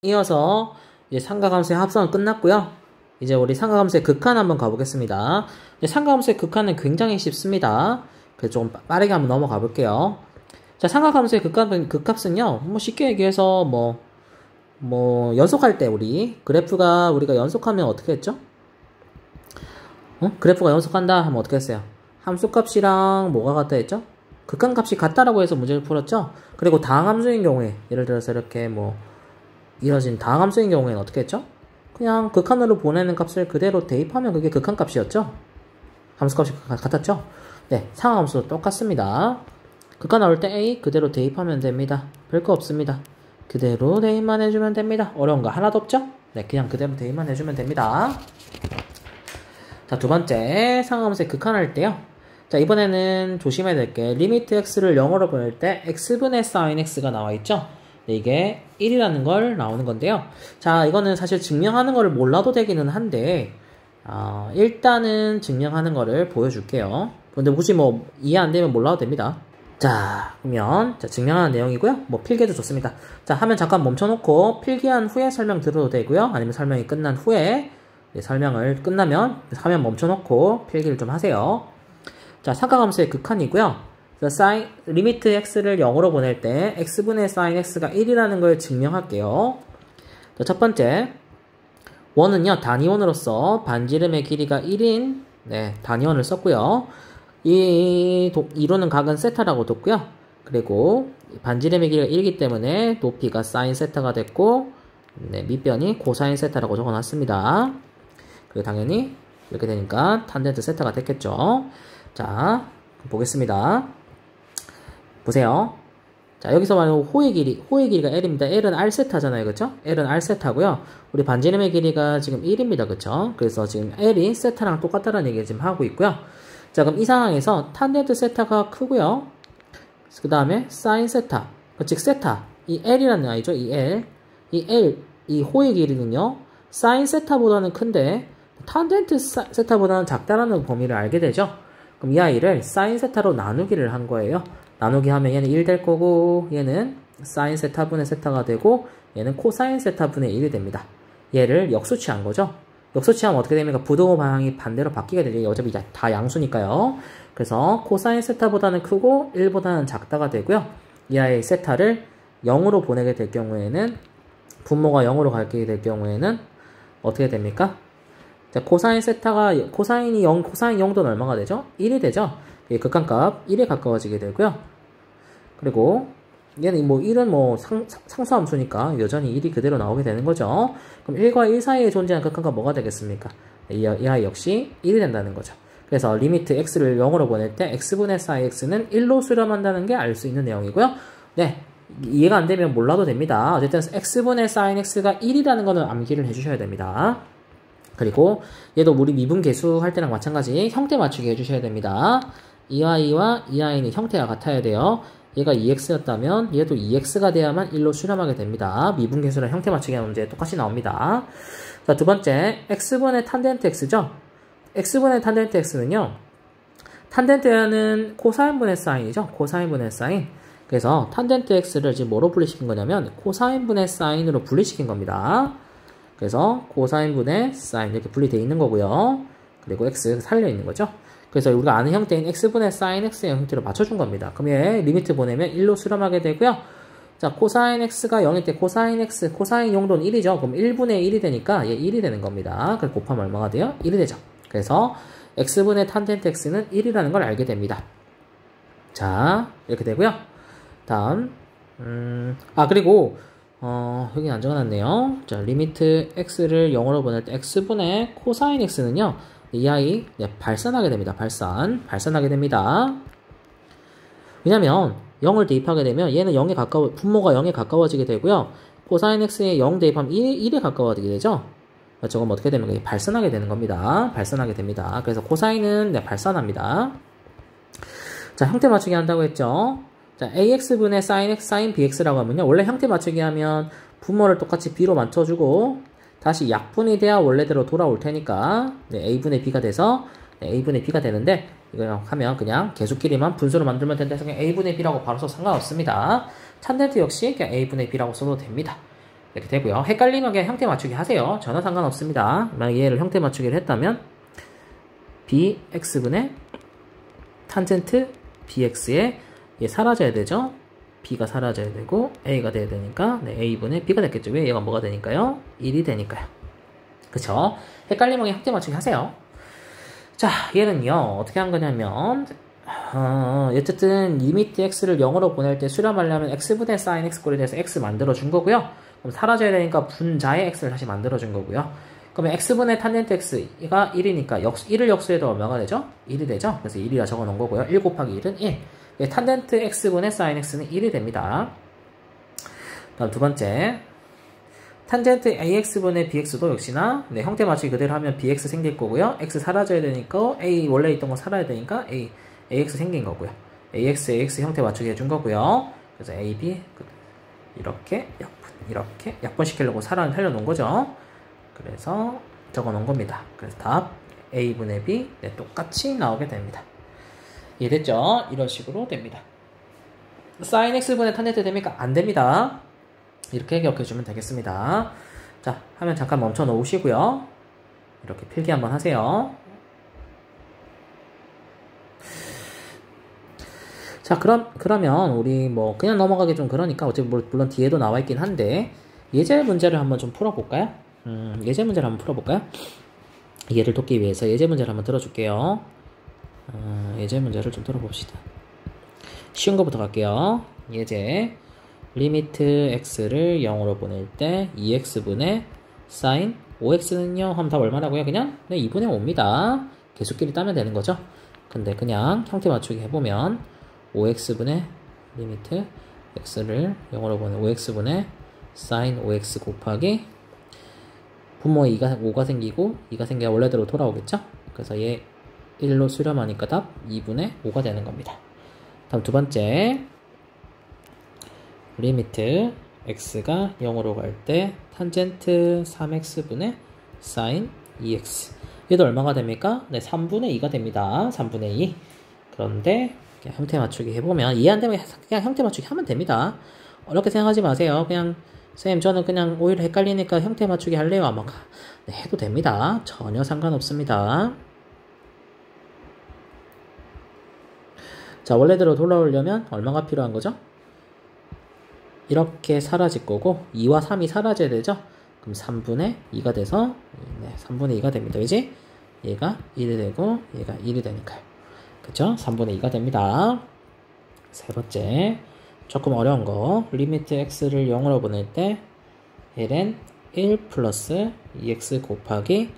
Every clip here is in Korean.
이어서 이제 삼각함수의 합성은 끝났고요. 이제 우리 삼각함수의 극한 한번 가보겠습니다. 이제 삼각함수의 극한은 굉장히 쉽습니다. 그래서 조금 빠르게 한번 넘어가 볼게요. 자, 삼각함수의 극값은요, 쉽게 얘기해서 연속할 때 그래프가 우리가 연속하면 어떻게 했죠? 그래프가 연속한다 하면 어떻게 했어요? 함수값이랑 뭐가 같다 했죠? 극한값이 같다라고 해서 문제를 풀었죠? 그리고 다항함수인 경우에, 예를 들어서 이렇게 이어진 다항함수인 경우에는 어떻게 했죠? 그냥 극한으로 보내는 값을 그대로 대입하면 그게 극한값이었죠? 함수값이 같았죠? 네, 상하함수도 똑같습니다. 극한 나올 때 A 그대로 대입하면 됩니다. 별거 없습니다. 그대로 대입만 해주면 됩니다. 어려운 거 하나도 없죠? 네, 그냥 그대로 대입만 해주면 됩니다. 자, 두 번째 상하함수의 극한할 때요. 자, 이번에는 조심해야 될 게 리미트 x를 0으로 보낼 때 x분의 sin x가 나와 있죠? 네, 이게 1이라는 걸 나오는 건데요. 자, 이거는 사실 증명하는 거를 몰라도 되기는 한데 일단은 증명하는 거를 보여줄게요. 근데 혹시 이해 안 되면 몰라도 됩니다. 자, 그러면 증명하는 내용이고요. 필기도 좋습니다. 자, 화면 잠깐 멈춰놓고 필기한 후에 설명 들어도 되고요. 아니면 설명이 끝난 후에 설명을 끝나면 화면 멈춰놓고 필기를 좀 하세요. 자, 삼각함수의 극한이고요. 리미트 x를 0으로 보낼 때 x분의 sin x가 1이라는 걸 증명할게요. 자, 첫 번째 원은요, 단위원으로서 반지름의 길이가 1인 단위원을 썼고요. 이루는 각은 세타라고 뒀고요. 그리고 반지름의 길이가 1이기 때문에 높이가 sin 세타가 됐고 밑변이 코사인 세타라고 적어놨습니다. 그리고 당연히 이렇게 되니까 탄젠트 세타가 됐겠죠. 자, 보겠습니다. 보세요. 자, 여기서 말하는 호의 길이가 L입니다. L은 R세타잖아요. 그쵸? L은 R세타고요. 우리 반지름의 길이가 지금 1입니다. 그쵸? 그래서 지금 L이 세타랑 똑같다는 얘기를 지금 하고 있고요. 자, 그럼 이 상황에서 탄젠트 세타가 크고요. 그 다음에 사인 세타, 즉 세타, 이 L이라는 아이죠. 이 호의 길이는요, 사인 세타보다는 큰데 탄젠트 세타보다는 작다라는 범위를 알게 되죠. 그럼 이 아이를 사인 세타로 나누기를 한 거예요. 나누기 하면 얘는 1 될 거고 얘는 사인 세타분의 세타가 되고 얘는 코사인 세타분의 1이 됩니다. 얘를 역수치한 거죠. 역수치하면 어떻게 됩니까? 부등호 방향이 반대로 바뀌게 되죠. 어차피 다 양수니까요. 그래서 코사인 세타보다는 크고 1보다는 작다가 되고요. 이 아이의 세타를 0으로 보내게 될 경우에는 분모가 0으로 가게 될 경우에는 어떻게 됩니까? 자, 코사인 0도는 얼마가 되죠? 1이 되죠? 극한값 1에 가까워지게 되고요. 그리고 얘는 1은 상수함수니까 여전히 1이 그대로 나오게 되는 거죠. 그럼 1과 1 사이에 존재하는 극한값 뭐가 되겠습니까? 이 아이 역시 1이 된다는 거죠. 그래서 리미트 x를 0으로 보낼 때 x분의 sin x는 1로 수렴한다는 게 알 수 있는 내용이고요. 네, 이해가 안 되면 몰라도 됩니다. 어쨌든 x분의 sin x가 1이라는 거는 암기를 해주셔야 됩니다. 그리고 얘도 우리 미분계수 할 때랑 마찬가지 형태 맞추기 해주셔야 됩니다. 이 아이와 이 아이는 형태가 같아야 돼요. 얘가 2x였다면 얘도 2x가 돼야만 1로 수렴하게 됩니다. 미분계수랑 형태 맞추기 하는 문제 똑같이 나옵니다. 자, 두 번째 x분의 탄젠트 x죠. x분의 탄젠트 x는요, 탄젠트는 코사인분의 사인이죠. 코사인분의 사인. 그래서 탄젠트 x를 지금 뭐로 분리시킨 거냐면 코사인분의 사인으로 분리시킨 겁니다. 그래서 코사인분의 사인 이렇게 분리되어 있는 거고요. 그리고 x 살려 있는 거죠. 그래서 우리가 아는 형태인 x분의 sin x의 형태로 맞춰준 겁니다. 그럼 얘 리미트 보내면 1로 수렴하게 되고요. 자, 코사인 x가 0일 때 코사인 x, 코사인 용도는 1이죠. 그럼 1분의 1이 되니까 얘 1이 되는 겁니다. 그래서 곱하면 얼마가 돼요? 1이 되죠. 그래서 x분의 탄젠트 x는 1이라는 걸 알게 됩니다. 자, 이렇게 되고요. 다음 그리고 여기 안 적어놨네요. 자, 리미트 x를 0으로 보낼 때 x분의 코사인 x는요, 이 아이 발산하게 됩니다. 발산하게 됩니다. 왜냐면 0을 대입하게 되면 얘는 분모가 0에 가까워지게 되고요. 코사인 x에 0 대입하면 1에 가까워지게 되죠. 저건 어떻게 되면 발산하게 되는 겁니다. 발산하게 됩니다. 그래서 코사인은 발산합니다. 자, 형태 맞추기 한다고 했죠. 자, ax분의 sin x, sin bx라고 하면요, 원래 형태 맞추기 하면 분모를 똑같이 b로 맞춰주고 다시 약분이 돼야 원래대로 돌아올 테니까 a분의 b가 돼서 a분의 b가 되는데, 이거 하면 그냥 계수끼리만 분수로 만들면 된다 해서 그냥 a분의 b라고 바로 써도 상관없습니다. 탄젠트 역시 그냥 a분의 b라고 써도 됩니다. 이렇게 되고요. 헷갈리면 그냥 형태 맞추기 하세요. 전혀 상관없습니다. 만약 얘를 형태 맞추기를 했다면 bx분의 탄젠트 bx에 얘 사라져야 되죠. b가 사라져야 되고 a가 돼야 되니까 네, a분의 b가 됐겠죠. 왜 얘가 뭐가 되니까요? 1이 되니까요. 그쵸? 헷갈리면 그냥 형태 맞추기 하세요. 자, 얘는요 어떻게 한 거냐면 어쨌든 리미트 x를 0으로 보낼 때 수렴하려면 x분의 sin x 꼴에 대해서 x 만들어 준 거고요. 그럼 사라져야 되니까 분자의 x를 다시 만들어 준 거고요. 그러면 x분의 탄젠트 x가 1이니까 1을 역수해도 얼마가 되죠? 1이 되죠? 그래서 1이라 적어 놓은 거고요. 1 곱하기 1은 1. 탄젠트 x분의 sin x는 1이 됩니다. 다음 두 번째. 탄젠트 ax분의 bx도 역시나 네, 형태 맞추기 그대로 하면 bx 생길 거고요. x 사라져야 되니까 a 원래 있던 거 살아야 되니까 ax 생긴 거고요. ax 형태 맞추기 해준 거고요. 그래서 ab 이렇게 약분시키려고 살려놓은 거죠. 그래서 적어 놓은 겁니다. 그래서 답 a분의 b 네, 똑같이 나오게 됩니다. 이해됐죠? 이런 식으로 됩니다. sin x분의 탄젠트 됩니까? 안 됩니다. 이렇게 기억해주면 되겠습니다. 자, 화면 잠깐 멈춰 놓으시고요. 이렇게 필기 한번 하세요. 자, 그러면 우리 뭐 그냥 넘어가기 좀 그러니까 어차피 물론 뒤에도 나와 있긴 한데 예제 문제를 한번 좀 풀어볼까요? 예제 문제를 한번 풀어볼까요? 이해를 돕기 위해서 예제 문제를 한번 들어줄게요. 예제 문제를 좀 들어봅시다. 쉬운 거부터 갈게요. 예제. 리미트 x를 0으로 보낼 때 2x분의 sin 5x는요 하면 답 얼마라고요? 그냥 네, 2분의 5입니다. 개수끼리 따면 되는 거죠. 근데 그냥 형태 맞추기 해보면 5x분의 리미트 x를 0으로 보내 5x분의 sin 5x 곱하기 분모에 5가 생기고 2가 생겨야 원래대로 돌아오겠죠. 그래서 얘 1로 수렴하니까 답 2분의 5가 되는 겁니다. 다음 두 번째. 리미트 x가 0으로 갈 때 탄젠트 3x분의 sin 2x 얘도 얼마가 됩니까? 네, 3분의 2가 됩니다. 3분의 2 그런데 그냥 형태 맞추기 해보면 이해 안 되면 그냥 형태 맞추기 하면 됩니다. 어렵게 생각하지 마세요. 그냥 쌤 저는 그냥 오히려 헷갈리니까 형태 맞추기 할래요. 아마 네, 해도 됩니다. 전혀 상관없습니다. 자, 원래대로 돌아오려면 얼마가 필요한 거죠? 이렇게 사라질 거고 2와 3이 사라져야 되죠. 그럼 3분의 2가 돼서 네, 3분의 2가 됩니다. 그지? 얘가 1이 되고 얘가 1이 되니까요. 그쵸? 3분의 2가 됩니다. 세 번째 조금 어려운 거 리미트 x를 0으로 보낼 때 ln 1 플러스 2x 곱하기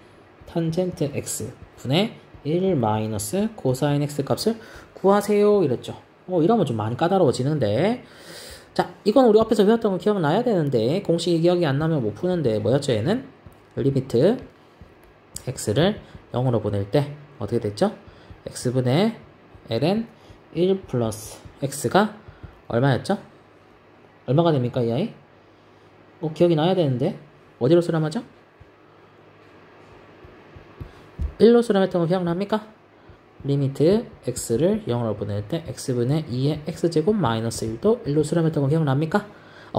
탄젠트 x 분의 1 마이너스 코사인 x 값을 구하세요 이랬죠. 이러면 좀 많이 까다로워지는데 자, 이건 우리 앞에서 배웠던 거 기억나야 되는데 공식이 기억이 안 나면 못 푸는데 뭐였죠 얘는? 리미트 x를 0으로 보낼 때 어떻게 됐죠? x분의 ln 1 플러스 x가 얼마였죠? 얼마가 됩니까 이 아이? 기억이 나야 되는데 어디로 수렴하죠? 1로 수렴했던 거 기억납니까? 리미트 x를 0으로 보낼 때 x분의 2의 x제곱 마이너스 1도 1로 수렴했던 거 기억납니까?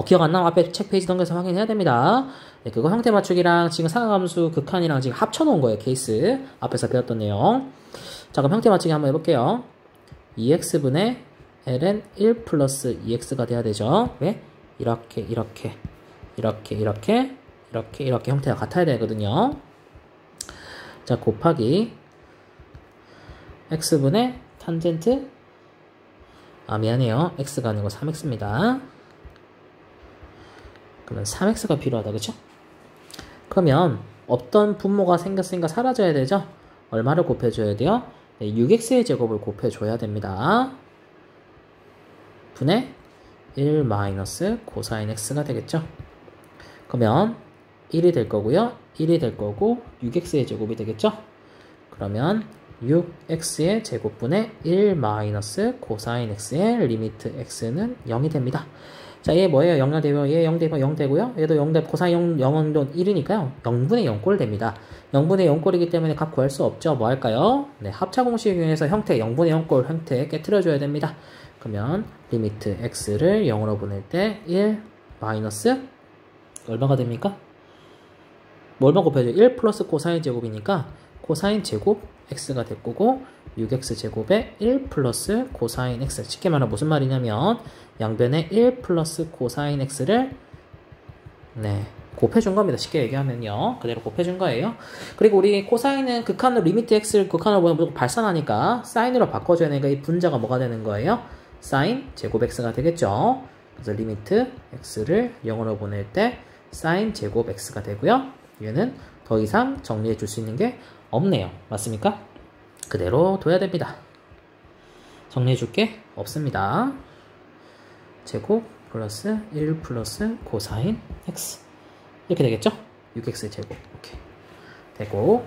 기억 안 나면 앞에 책 페이지 넘겨서 확인해야 됩니다. 네, 그거 형태 맞추기랑 지금 상하함수 극한이랑 지금 합쳐놓은 거예요. 케이스 앞에서 배웠던 내용. 자, 그럼 형태 맞추기 한번 해볼게요. 2x분의 ln 1 플러스 2x가 돼야 되죠. 왜? 이렇게 형태가 같아야 되거든요. 자, 곱하기 x분의 탄젠트 미안해요. x가 아니고 3x입니다. 그러면 3x가 필요하다. 그쵸? 그러면 없던 분모가 생겼으니까 사라져야 되죠? 얼마를 곱해줘야 돼요? 네, 6x의 제곱을 곱해줘야 됩니다. 분의 1 마이너스 코사인 x가 되겠죠? 그러면 1이 될 거고요. 1이 될 거고 6x의 제곱이 되겠죠? 그러면 6x의 제곱분의 1 마이너스 코사인 x의 리미트 x는 0이 됩니다. 자, 얘 뭐예요? 0 되고요. 얘 0 되면 0 되고요. 얘도 0 되 코사인 0은 1이니까요. 0분의 0꼴 됩니다. 0분의 0꼴이기 때문에 값 구할 수 없죠. 뭐 할까요? 네, 합차 공식 이용해서 형태 0분의 0꼴 형태 깨트려줘야 됩니다. 그러면 리미트 x를 0으로 보낼 때 1 마이너스 얼마가 됩니까? 뭐 얼마 곱해줘? 1 플러스 코사인 제곱이니까 코사인 제곱 x가 될 거고 6x 제곱에 1 플러스 코사인 x. 쉽게 말하면 무슨 말이냐면 양변에 1 플러스 코사인 x를 곱해준 겁니다. 쉽게 얘기하면요. 그대로 곱해준 거예요. 그리고 우리 코사인은 극한으로 리미트 x를 극한으로 보면 무조건 발산하니까 사인으로 바꿔줘야 되니까 이 분자가 뭐가 되는 거예요? 사인 제곱 x가 되겠죠. 그래서 리미트 x를 0으로 보낼 때 사인 제곱 x가 되고요. 얘는 더 이상 정리해 줄 수 있는 게 없네요. 맞습니까? 그대로 둬야 됩니다. 정리해 줄 게 없습니다. 제곱 플러스 1 플러스 코사인 x 이렇게 되겠죠? 6x 제곱 이렇게 되고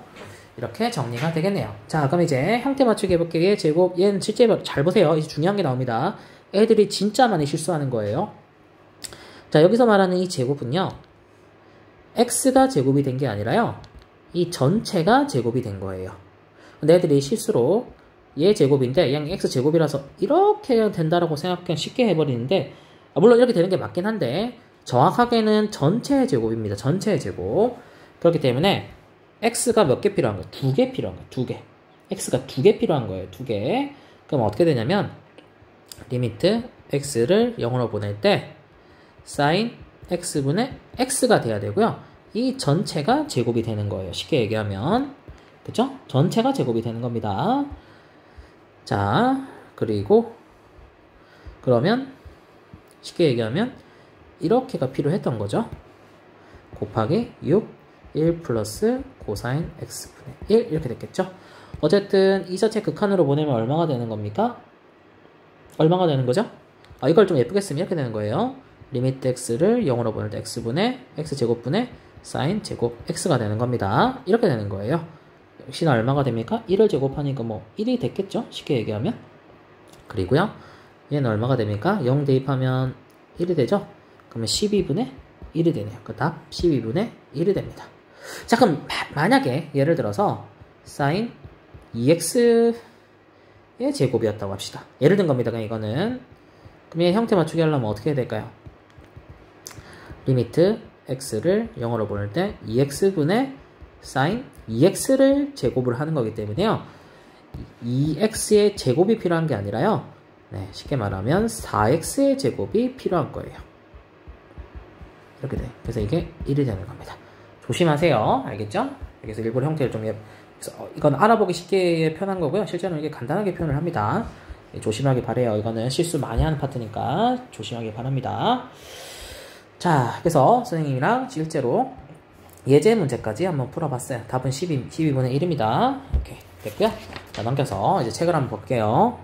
이렇게 정리가 되겠네요. 자, 그럼 이제 형태 맞추기 해볼게요. 제곱 얘는 실제 잘 보세요. 이제 중요한 게 나옵니다. 애들이 진짜 많이 실수하는 거예요. 자, 여기서 말하는 이 제곱은요, x가 제곱이 된 게 아니라요, 이 전체가 제곱이 된 거예요. 근데 애들이 실수로 얘 제곱인데 그냥 x 제곱이라서 이렇게 된다라고 생각하면 쉽게 해버리는데, 물론 이렇게 되는 게 맞긴 한데 정확하게는 전체의 제곱입니다. 전체의 제곱. 그렇기 때문에 x가 몇 개 필요한 거예요? 2개 필요한 거예요. 2개. x가 2개 필요한 거예요. 2개. 그럼 어떻게 되냐면 리미트 x를 0으로 보낼 때 sin x분의 x가 돼야 되고요. 이 전체가 제곱이 되는 거예요. 쉽게 얘기하면. 그쵸? 전체가 제곱이 되는 겁니다. 자, 그리고 그러면 쉽게 얘기하면 이렇게가 필요했던 거죠. 곱하기 6, 1 플러스 코사인 x분의 1 이렇게 됐겠죠. 어쨌든 이 자체 극한으로 보내면 얼마가 되는 겁니까? 얼마가 되는 거죠? 이걸 좀 예쁘게 쓰면 이렇게 되는 거예요. 리미트 x를 0으로 보낼 때 x분의 x제곱분의 사인 제곱 x가 되는 겁니다. 이렇게 되는 거예요. 역시나 얼마가 됩니까? 1을 제곱하니까 뭐 1이 됐겠죠? 쉽게 얘기하면. 그리고요, 얘는 얼마가 됩니까? 0 대입하면 1이 되죠? 그러면 12분의 1이 되네요. 그 답 12분의 1이 됩니다. 자, 그럼 만약에 예를 들어서 sin 2x의 제곱이었다고 합시다. 예를 든 겁니다. 그냥 이거는. 그럼 얘 형태 맞추기 하려면 어떻게 해야 될까요? 리미트 x를 0으로 보낼 때 2x분의 sin 2x를 제곱을 하는 거기 때문에요. 2x의 제곱이 필요한 게 아니라요. 쉽게 말하면 4x의 제곱이 필요한 거예요. 이렇게 돼. 그래서 이게 1이 되는 겁니다. 조심하세요. 알겠죠? 그래서 일부러 형태를 좀 이건 알아보기 쉽게 표현한 거고요. 실제로는 이게 간단하게 표현을 합니다. 조심하기 바래요. 이거는 실수 많이 하는 파트니까 조심하기 바랍니다. 자, 그래서 선생님이랑 실제로 예제 문제까지 한번 풀어봤어요. 답은 12분의 1입니다. 이렇게 됐고요. 자, 넘겨서 이제 책을 한번 볼게요.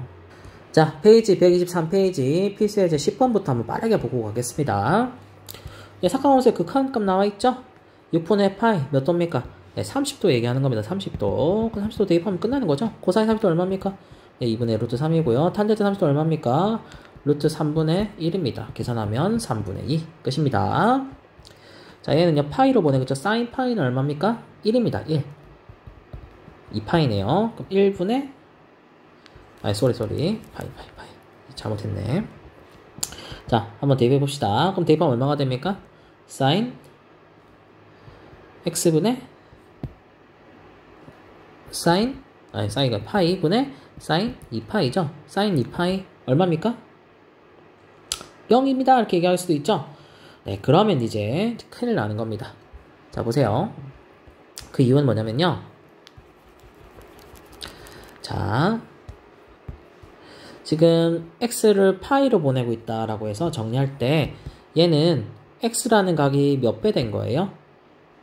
자, 페이지 123페이지 필수예제 10번부터 한번 빠르게 보고 가겠습니다. 사카원수의 극한값 나와있죠? 6분의 파이 몇 도입니까? 30도 얘기하는 겁니다. 30도. 30도 대입하면 끝나는 거죠? 코사인 30도 얼마입니까? 2분의 루트 3이고요. 탄젠트 30도 얼마입니까? 루트 3분의 1입니다. 계산하면 3분의 2. 끝입니다. 자, 얘는요, 파이로 보내겠죠? 사인 파이는 얼마입니까? 1입니다. 1. 2파이네요. 그럼 1분의, 쏘리. 파이. 잘못했네. 자, 한번 대입해 봅시다. 그럼 대입하면 얼마가 됩니까? 사인 x분의 사인가 파이분의 사인 2파이죠. 사인 2파이 얼마입니까? 0입니다. 이렇게 얘기할 수도 있죠. 네, 그러면 이제 큰일 나는 겁니다. 자, 보세요. 그 이유는 뭐냐면요. 자, 지금 x를 파이로 보내고 있다라고 해서 정리할 때 얘는 x라는 각이 몇 배 된 거예요?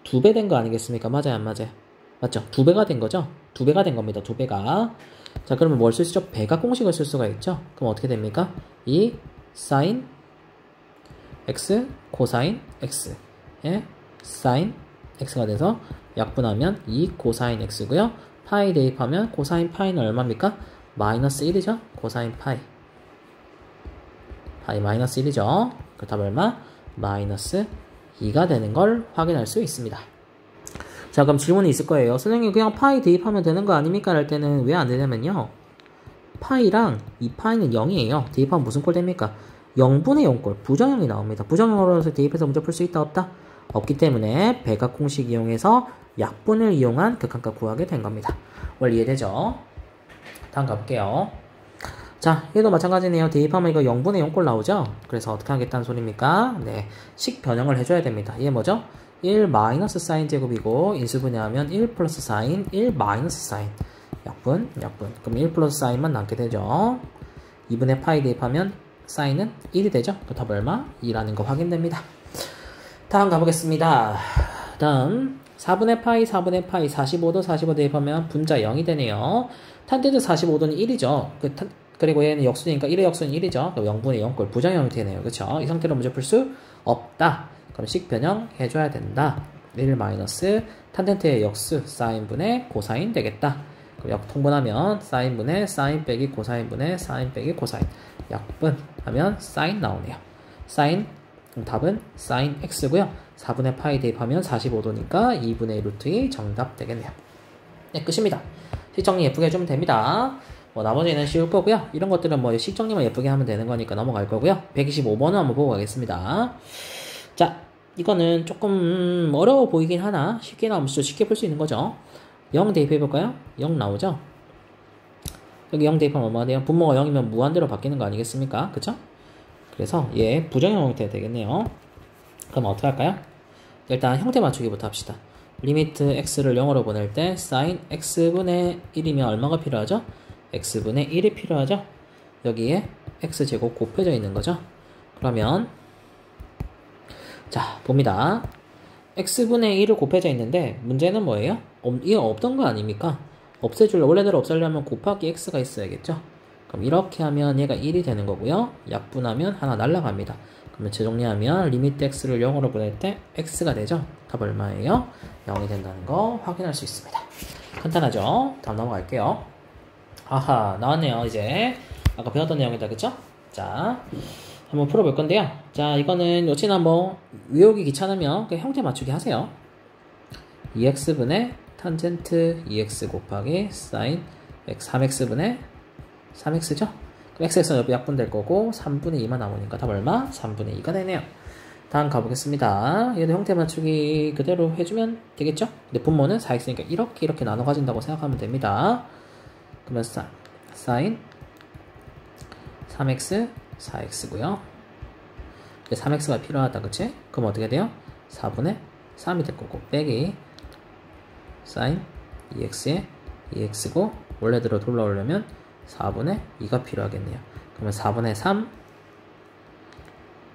2배 된 거 아니겠습니까? 맞아요, 안 맞아요? 맞죠? 2배가 된 거죠? 2배가 된 겁니다. 2배가. 자, 그러면 뭘 쓸 수 있죠? 배각 공식을 쓸 수가 있죠? 그럼 어떻게 됩니까? 이 sin x, 코사인 x 의 sin x가 돼서 약분하면 2 코사인 x고요. 파이 대입하면 코사인 파이는 얼마입니까? 마이너스 1이죠? 코사인 파이 마이너스 1이죠? 그 답 얼마? 마이너스 2가 되는 걸 확인할 수 있습니다. 자, 그럼 질문이 있을 거예요. 선생님, 그냥 파이 대입하면 되는 거 아닙니까? 할 때는 왜 안 되냐면요, 파이랑 이 파이는 0이에요. 대입하면 무슨 꼴 됩니까? 0분의 0꼴, 부정형이 나옵니다. 부정형으로 해서 대입해서 문제 풀 수 있다 없다? 없기 때문에 백악 공식 이용해서 약분을 이용한 극한값 구하게 된 겁니다. 원래 이해되죠? 다음 가볼게요. 자, 얘도 마찬가지네요. 대입하면 이거 0분의 0꼴 나오죠? 그래서 어떻게 하겠다는 소리입니까? 네, 식 변형을 해줘야 됩니다. 이게 뭐죠? 1 마이너스 사인 제곱이고 인수분해하면 1 플러스 사인, 1 마이너스 사인. 약분. 그럼 1 플러스 사인만 남게 되죠. 2분의 파이 대입하면 사인은 1이 되죠? 그 답 얼마? 2라는 거 확인됩니다. 다음 가보겠습니다. 다음 4분의 파이, 4분의 파이, 45도, 45 대입하면 분자 0이 되네요. 탄젠트 45도는 1이죠. 그리고 얘는 역수니까 1의 역수는 1이죠. 0분의 0꼴 부정형이 되네요. 그쵸? 이 상태로 문제 풀 수 없다. 그럼 식 변형 해줘야 된다. 1 마이너스 탄젠트의 역수 사인분의 고사인 되겠다. 그럼 역 통분하면 사인분의 사인 빼기 고사인분의 사인 빼기 고사인. 약분 하면 사인 나오네요. 사인, 그럼 답은 사인 x고요. 4분의 파이 대입하면 45도니까 2분의 루트 2 정답 되겠네요. 네, 끝입니다. 식 정리 예쁘게 해주면 됩니다. 뭐 나머지는 쉬울 거고요. 이런 것들은 뭐 식 정리만 예쁘게 하면 되는 거니까 넘어갈 거고요. 125번은 한번 보고 가겠습니다. 자, 이거는 조금 어려워 보이긴 하나 쉽게 나오면 쉽게 풀 수 있는 거죠. 0 대입해볼까요? 0 나오죠? 여기 0 대입하면 뭐가 돼요? 분모가 0이면 무한대로 바뀌는 거 아니겠습니까? 그쵸? 그래서 얘 부정형 형태 되겠네요. 그럼 어떻게 할까요? 일단 형태 맞추기부터 합시다. 리미트 x를 0으로 보낼 때 sin x분의 1이면 얼마가 필요하죠? x분의 1이 필요하죠? 여기에 x제곱 곱해져 있는 거죠? 그러면 자 봅니다. x분의 1을 곱해져 있는데 문제는 뭐예요? 이거 없던 거 아닙니까? 원래대로 없애려면 곱하기 x가 있어야겠죠? 그럼 이렇게 하면 얘가 1이 되는 거고요. 약분하면 하나 날라갑니다. 그러면 재정리하면 리미트 x를 0으로 보낼 때 x가 되죠? 답 얼마예요? 0이 된다는 거 확인할 수 있습니다. 간단하죠? 다음 넘어갈게요. 아하, 나왔네요. 이제 아까 배웠던 내용이다. 그쵸? 자, 한번 풀어볼 건데요. 자, 이거는 역시나 뭐 외우기 귀찮으면 그냥 형태 맞추기 하세요. 2x분의 탄젠트 2x 곱하기 사인 3x분의 3x죠? 그럼 xx는 옆에 약분될 거고 3분의 2만 남으니까 답 얼마? 3분의 2가 되네요. 다음 가보겠습니다. 얘도 형태 맞추기 그대로 해주면 되겠죠? 근데 분모는 4x니까 이렇게 나눠 가진다고 생각하면 됩니다. 그러면 사인 3x 4x고요. 3x가 필요하다, 그치? 그럼 어떻게 돼요? 4분의 3이 될 거고 빼기 사인 2x에 2x고 원래대로 돌아오려면 4분의 2가 필요하겠네요. 그러면 4분의 3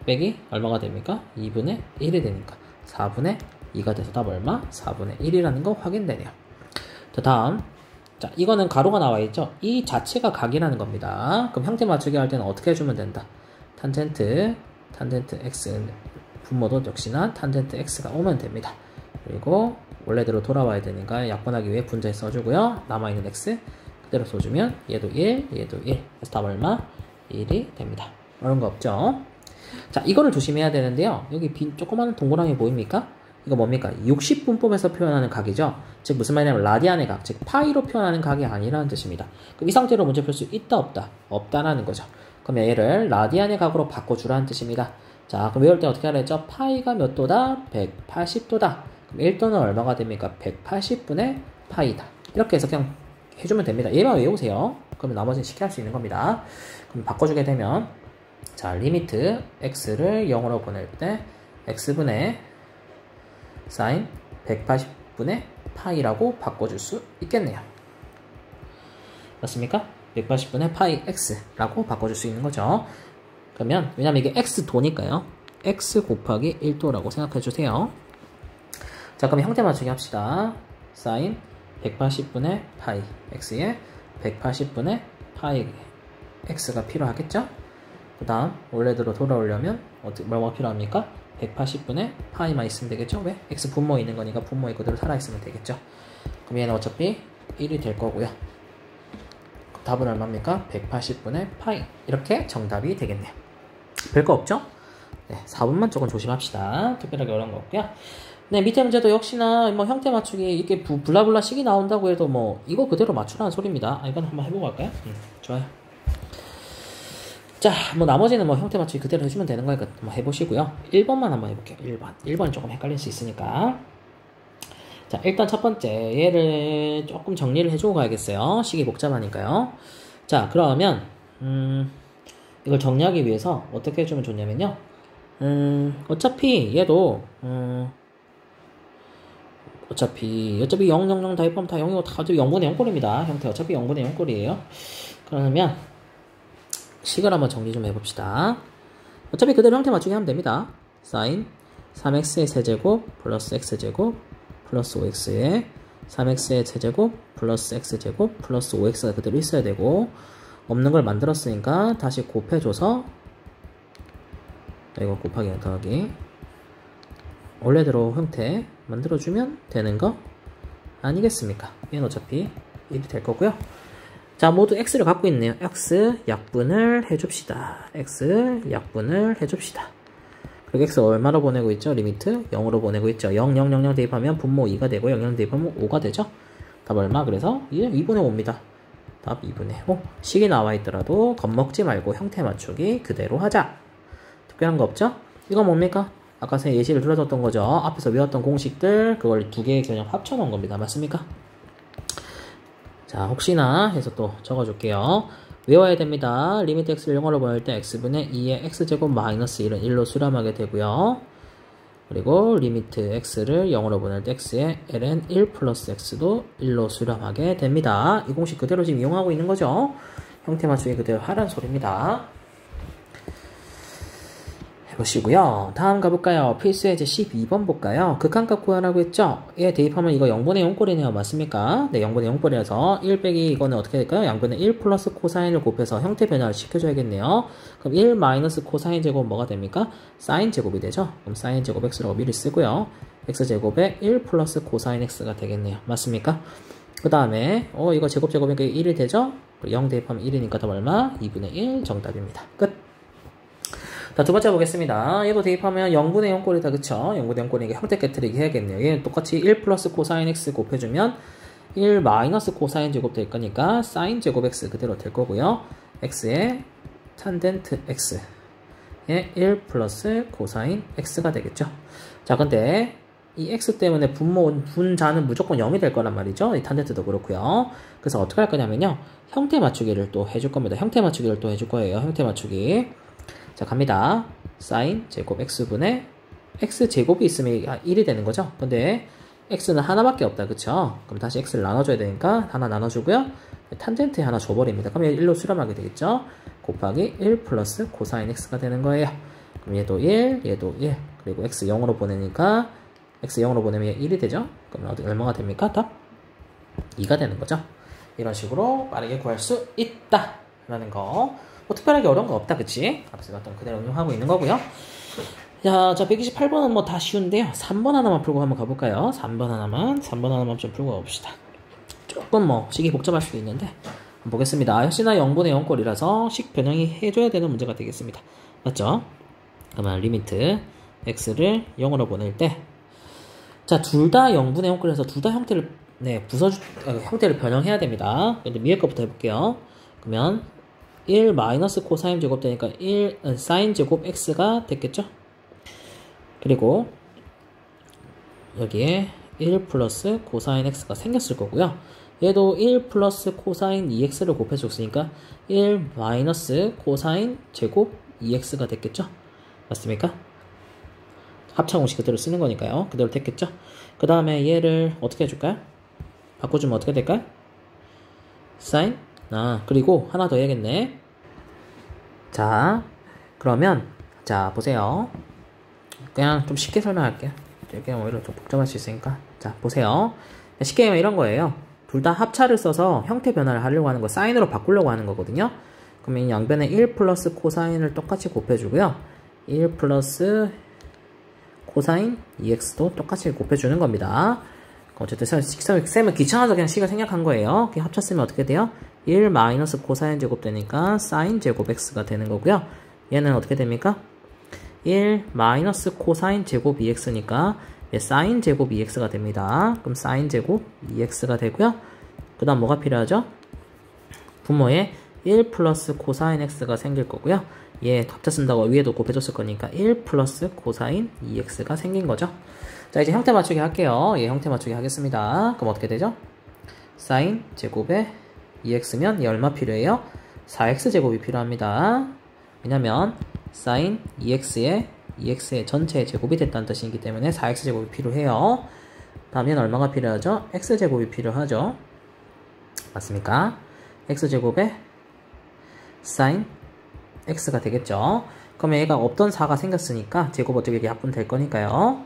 빼기 얼마가 됩니까? 2분의 1이 되니까 4분의 2가 돼서 답 얼마? 4분의 1이라는 거 확인되네요. 자, 다음. 자, 이거는 가로가 나와 있죠? 이 자체가 각이라는 겁니다. 그럼 형태 맞추기 할 때는 어떻게 해주면 된다? 탄젠트 x 분모도 역시나 탄젠트 x가 오면 됩니다. 그리고 원래대로 돌아와야 되니까 약분하기 위해 분자에 써주고요. 남아있는 x 그대로 써주면 얘도 1, 얘도 1. 그래서 답 얼마? 1이 됩니다. 어려운 거 없죠? 자, 이거를 조심해야 되는데요. 여기 조그마한 동그라미 보입니까? 이거 뭡니까? 60분법에서 표현하는 각이죠. 즉 무슨 말이냐면 라디안의 각, 즉 파이로 표현하는 각이 아니라는 뜻입니다. 그럼 이 상태로 문제 풀 수 있다 없다? 없다라는 거죠. 그럼 얘를 라디안의 각으로 바꿔주라는 뜻입니다. 자, 그럼 외울 때 어떻게 하라 했죠? 파이가 몇 도다? 180도다. 그럼 1도는 얼마가 됩니까? 180분의 파이다. 이렇게 해서 그냥 해주면 됩니다. 얘만 외우세요. 그러면 나머지는 쉽게 할 수 있는 겁니다. 그럼 바꿔주게 되면 자, 리미트 x를 0으로 보낼 때 x분의 사인 180분의 파이라고 바꿔줄 수 있겠네요. 맞습니까? 180분의 파이 x라고 바꿔줄 수 있는 거죠. 그러면 왜냐면 이게 x도니까요. x 곱하기 1도라고 생각해주세요. 자, 그럼 형태 맞추기 합시다. 사인 180분의 파이 x에 180분의 파이 x가 필요하겠죠? 그 다음 원래대로 돌아오려면 뭐가 필요합니까? 180분의 파이만 있으면 되겠죠? 왜? x 분모 있는 거니까 분모에 그대로 살아있으면 되겠죠? 그럼 얘는 어차피 1이 될 거고요. 답은 얼마입니까? 180분의 파이. 이렇게 정답이 되겠네요. 별거 없죠? 네, 4분만 조금 조심합시다. 특별하게 어려운 거 없고요. 네, 밑에 문제도 역시나 뭐 형태 맞추기 이렇게 블라블라 식이 나온다고 해도 뭐 이거 그대로 맞추라는 소리입니다. 이건 한번 해보고 갈까요? 좋아요. 자, 뭐 나머지는 뭐 형태 맞추기 그대로 해주면 되는 거니까 뭐 해보시고요. 1번만 한번 해볼게요. 1번. 1번이 조금 헷갈릴 수 있으니까. 자, 일단 첫 번째 얘를 조금 정리를 해주고 가야겠어요. 식이 복잡하니까요. 자, 그러면 이걸 정리하기 위해서 어떻게 해주면 좋냐면요. 어차피 얘도 어차피 0, 0, 0 대입하면 다 0이고 다 0분의 0꼴입니다. 형태 어차피 0분의 0꼴이에요. 그러면 식을 한번 정리 좀 해봅시다. 어차피 그대로 형태 맞추기 하면 됩니다. sin 3x의 세제곱 플러스 x제곱 플러스 5x의 3x의 세제곱 플러스 x제곱 플러스 5x가 그대로 있어야 되고 없는 걸 만들었으니까 다시 곱해줘서 이거 곱하기 더하기 원래대로 형태 만들어주면 되는 거 아니겠습니까? 얘는 어차피 1이 될 거고요. 자, 모두 x를 갖고 있네요. x 약분을 해줍시다. x 약분을 해줍시다. 그리고 x 얼마로 보내고 있죠? 리미트 0으로 보내고 있죠. 0, 0, 0, 0 대입하면 분모 2가 되고 0, 0 대입하면 5가 되죠. 답 얼마? 그래서 2분의 5입니다. 답 2분의 5. 식이 나와 있더라도 겁먹지 말고 형태 맞추기 그대로 하자. 특별한 거 없죠? 이건 뭡니까? 아까 선생님 예시를 들어줬던 거죠. 앞에서 외웠던 공식들 그걸 두 개의 개념 합쳐놓은 겁니다. 맞습니까? 자, 혹시나 해서 또 적어줄게요. 외워야 됩니다. 리미트 x를 0으로 보낼 때 x분의 2의 x제곱 마이너스 1은 1로 수렴하게 되고요. 그리고 리미트 x를 0으로 보낼 때 x의 ln 1 플러스 x도 1로 수렴하게 됩니다. 이 공식 그대로 지금 이용하고 있는 거죠. 형태 맞추기 그대로 하라는 소리입니다. 해보시고요. 다음 가볼까요? 필수의 제 12번 볼까요? 극한값 구하라고 했죠? 얘 대입하면 이거 0분의 0꼴이네요. 맞습니까? 네, 0분의 0꼴이라서 1 빼기 이거는 어떻게 될까요? 양변에 1 플러스 코사인을 곱해서 형태 변화를 시켜줘야겠네요. 그럼 1 마이너스 코사인 제곱 뭐가 됩니까? 사인 제곱이 되죠? 그럼 사인 제곱 x라고 미리 쓰고요. x제곱에 1 플러스 코사인 x가 되겠네요. 맞습니까? 그 다음에 이거 제곱이니까 1이 되죠? 0 대입하면 1이니까 답 얼마? 2분의 1 정답입니다. 끝! 자, 두 번째 보겠습니다. 얘도 대입하면 0분의 0꼴이다. 그쵸? 0분의 0꼴이니까 형태 깨트리기 해야겠네요. 얘는 똑같이 1 플러스 코사인 x 곱해주면 1 마이너스 코사인 제곱 될 거니까 사인 제곱 x 그대로 될 거고요. x의 탄젠트 x의 1 플러스 코사인 x가 되겠죠. 자, 근데 이 x 때문에 분자는 무조건 0이 될 거란 말이죠. 이 탄젠트도 그렇고요. 그래서 어떻게 할 거냐면요. 형태 맞추기를 또 해줄 겁니다. 형태 맞추기를 또 해줄 거예요. 형태 맞추기. 자, 갑니다. 사인 제곱 x분의 x제곱이 있으면 1이 되는 거죠. 근데 x는 하나밖에 없다. 그쵸? 그럼 다시 x를 나눠줘야 되니까 하나 나눠주고요. 탄젠트에 하나 줘버립니다. 그럼 얘 1로 수렴하게 되겠죠? 곱하기 1 플러스 코사인 x가 되는 거예요. 그럼 얘도 1, 얘도 1. 그리고 x 0으로 보내니까 x 0으로 보내면 얘 1이 되죠? 그럼 얼마가 됩니까? 답 2가 되는 거죠. 이런 식으로 빠르게 구할 수 있다. 라는 거. 뭐 특별하게 어려운 거 없다. 그치? 앞에서 봤던 그대로 응용하고 있는 거고요. 자, 128번은 뭐 다 쉬운데요. 3번 하나만 풀고 한번 가볼까요? 3번 하나만 좀 풀고 가봅시다. 조금 뭐 식이 복잡할 수도 있는데 한번 보겠습니다. 역시나 0분의 0꼴이라서 식 변형이 해줘야 되는 문제가 되겠습니다. 맞죠? 그러면 리미트 x를 0으로 보낼 때 자, 둘 다 0분의 0꼴이라서 둘 다 형태를 형태를 변형해야 됩니다. 근데 위에 거부터 해볼게요. 그러면 1 마이너스 코사인 제곱 되니까 1 사인 제곱 x가 됐겠죠? 그리고 여기에 1 플러스 코사인 x가 생겼을 거고요. 얘도 1 플러스 코사인 2x를 곱해줬으니까 1 마이너스 코사인 제곱 2x가 됐겠죠? 맞습니까? 합차 공식 그대로 쓰는 거니까요. 그대로 됐겠죠? 그 다음에 얘를 어떻게 해줄까요? 바꿔주면 어떻게 될까요? 사인 그리고 하나 더 해야겠네. 자, 그러면 자, 보세요. 그냥 좀 쉽게 설명할게요. 이게 오히려 좀 복잡할 수 있으니까. 자, 보세요. 쉽게 하면 이런 거예요. 둘 다 합차를 써서 형태 변화를 하려고 하는 거 사인으로 바꾸려고 하는 거거든요. 그러면 양변에 1 플러스 코사인을 똑같이 곱해주고요. 1 플러스 코사인 2x도 똑같이 곱해주는 겁니다. 어쨌든 쌤은 귀찮아서 그냥 식을 생략한 거예요. 그냥 합쳤으면 어떻게 돼요? 1 마이너스 코사인 제곱 되니까 사인 제곱 x가 되는 거고요. 얘는 어떻게 됩니까? 1 마이너스 코사인 제곱 2x니까 사인 제곱 2x가 됩니다. 그럼 사인 제곱 2x가 되고요. 그 다음 뭐가 필요하죠? 분모에 1 플러스 코사인 x가 생길 거고요. 얘 합쳐 쓴다고 위에도 곱해줬을 거니까 1 플러스 코사인 2x가 생긴 거죠. 자, 이제 형태 맞추기 할게요. 얘 형태 맞추기 하겠습니다. 그럼 어떻게 되죠? 사인 제곱에 2x면 얘 얼마 필요해요? 4x 제곱이 필요합니다. 왜냐면 사인 2x의 전체 제곱이 됐다는 뜻이기 때문에 4x 제곱이 필요해요. 다음엔 얼마가 필요하죠? x 제곱이 필요하죠. 맞습니까? x 제곱에 사인 x가 되겠죠. 그러면 얘가 없던 4가 생겼으니까 제곱 어떻게 약분될 거니까요.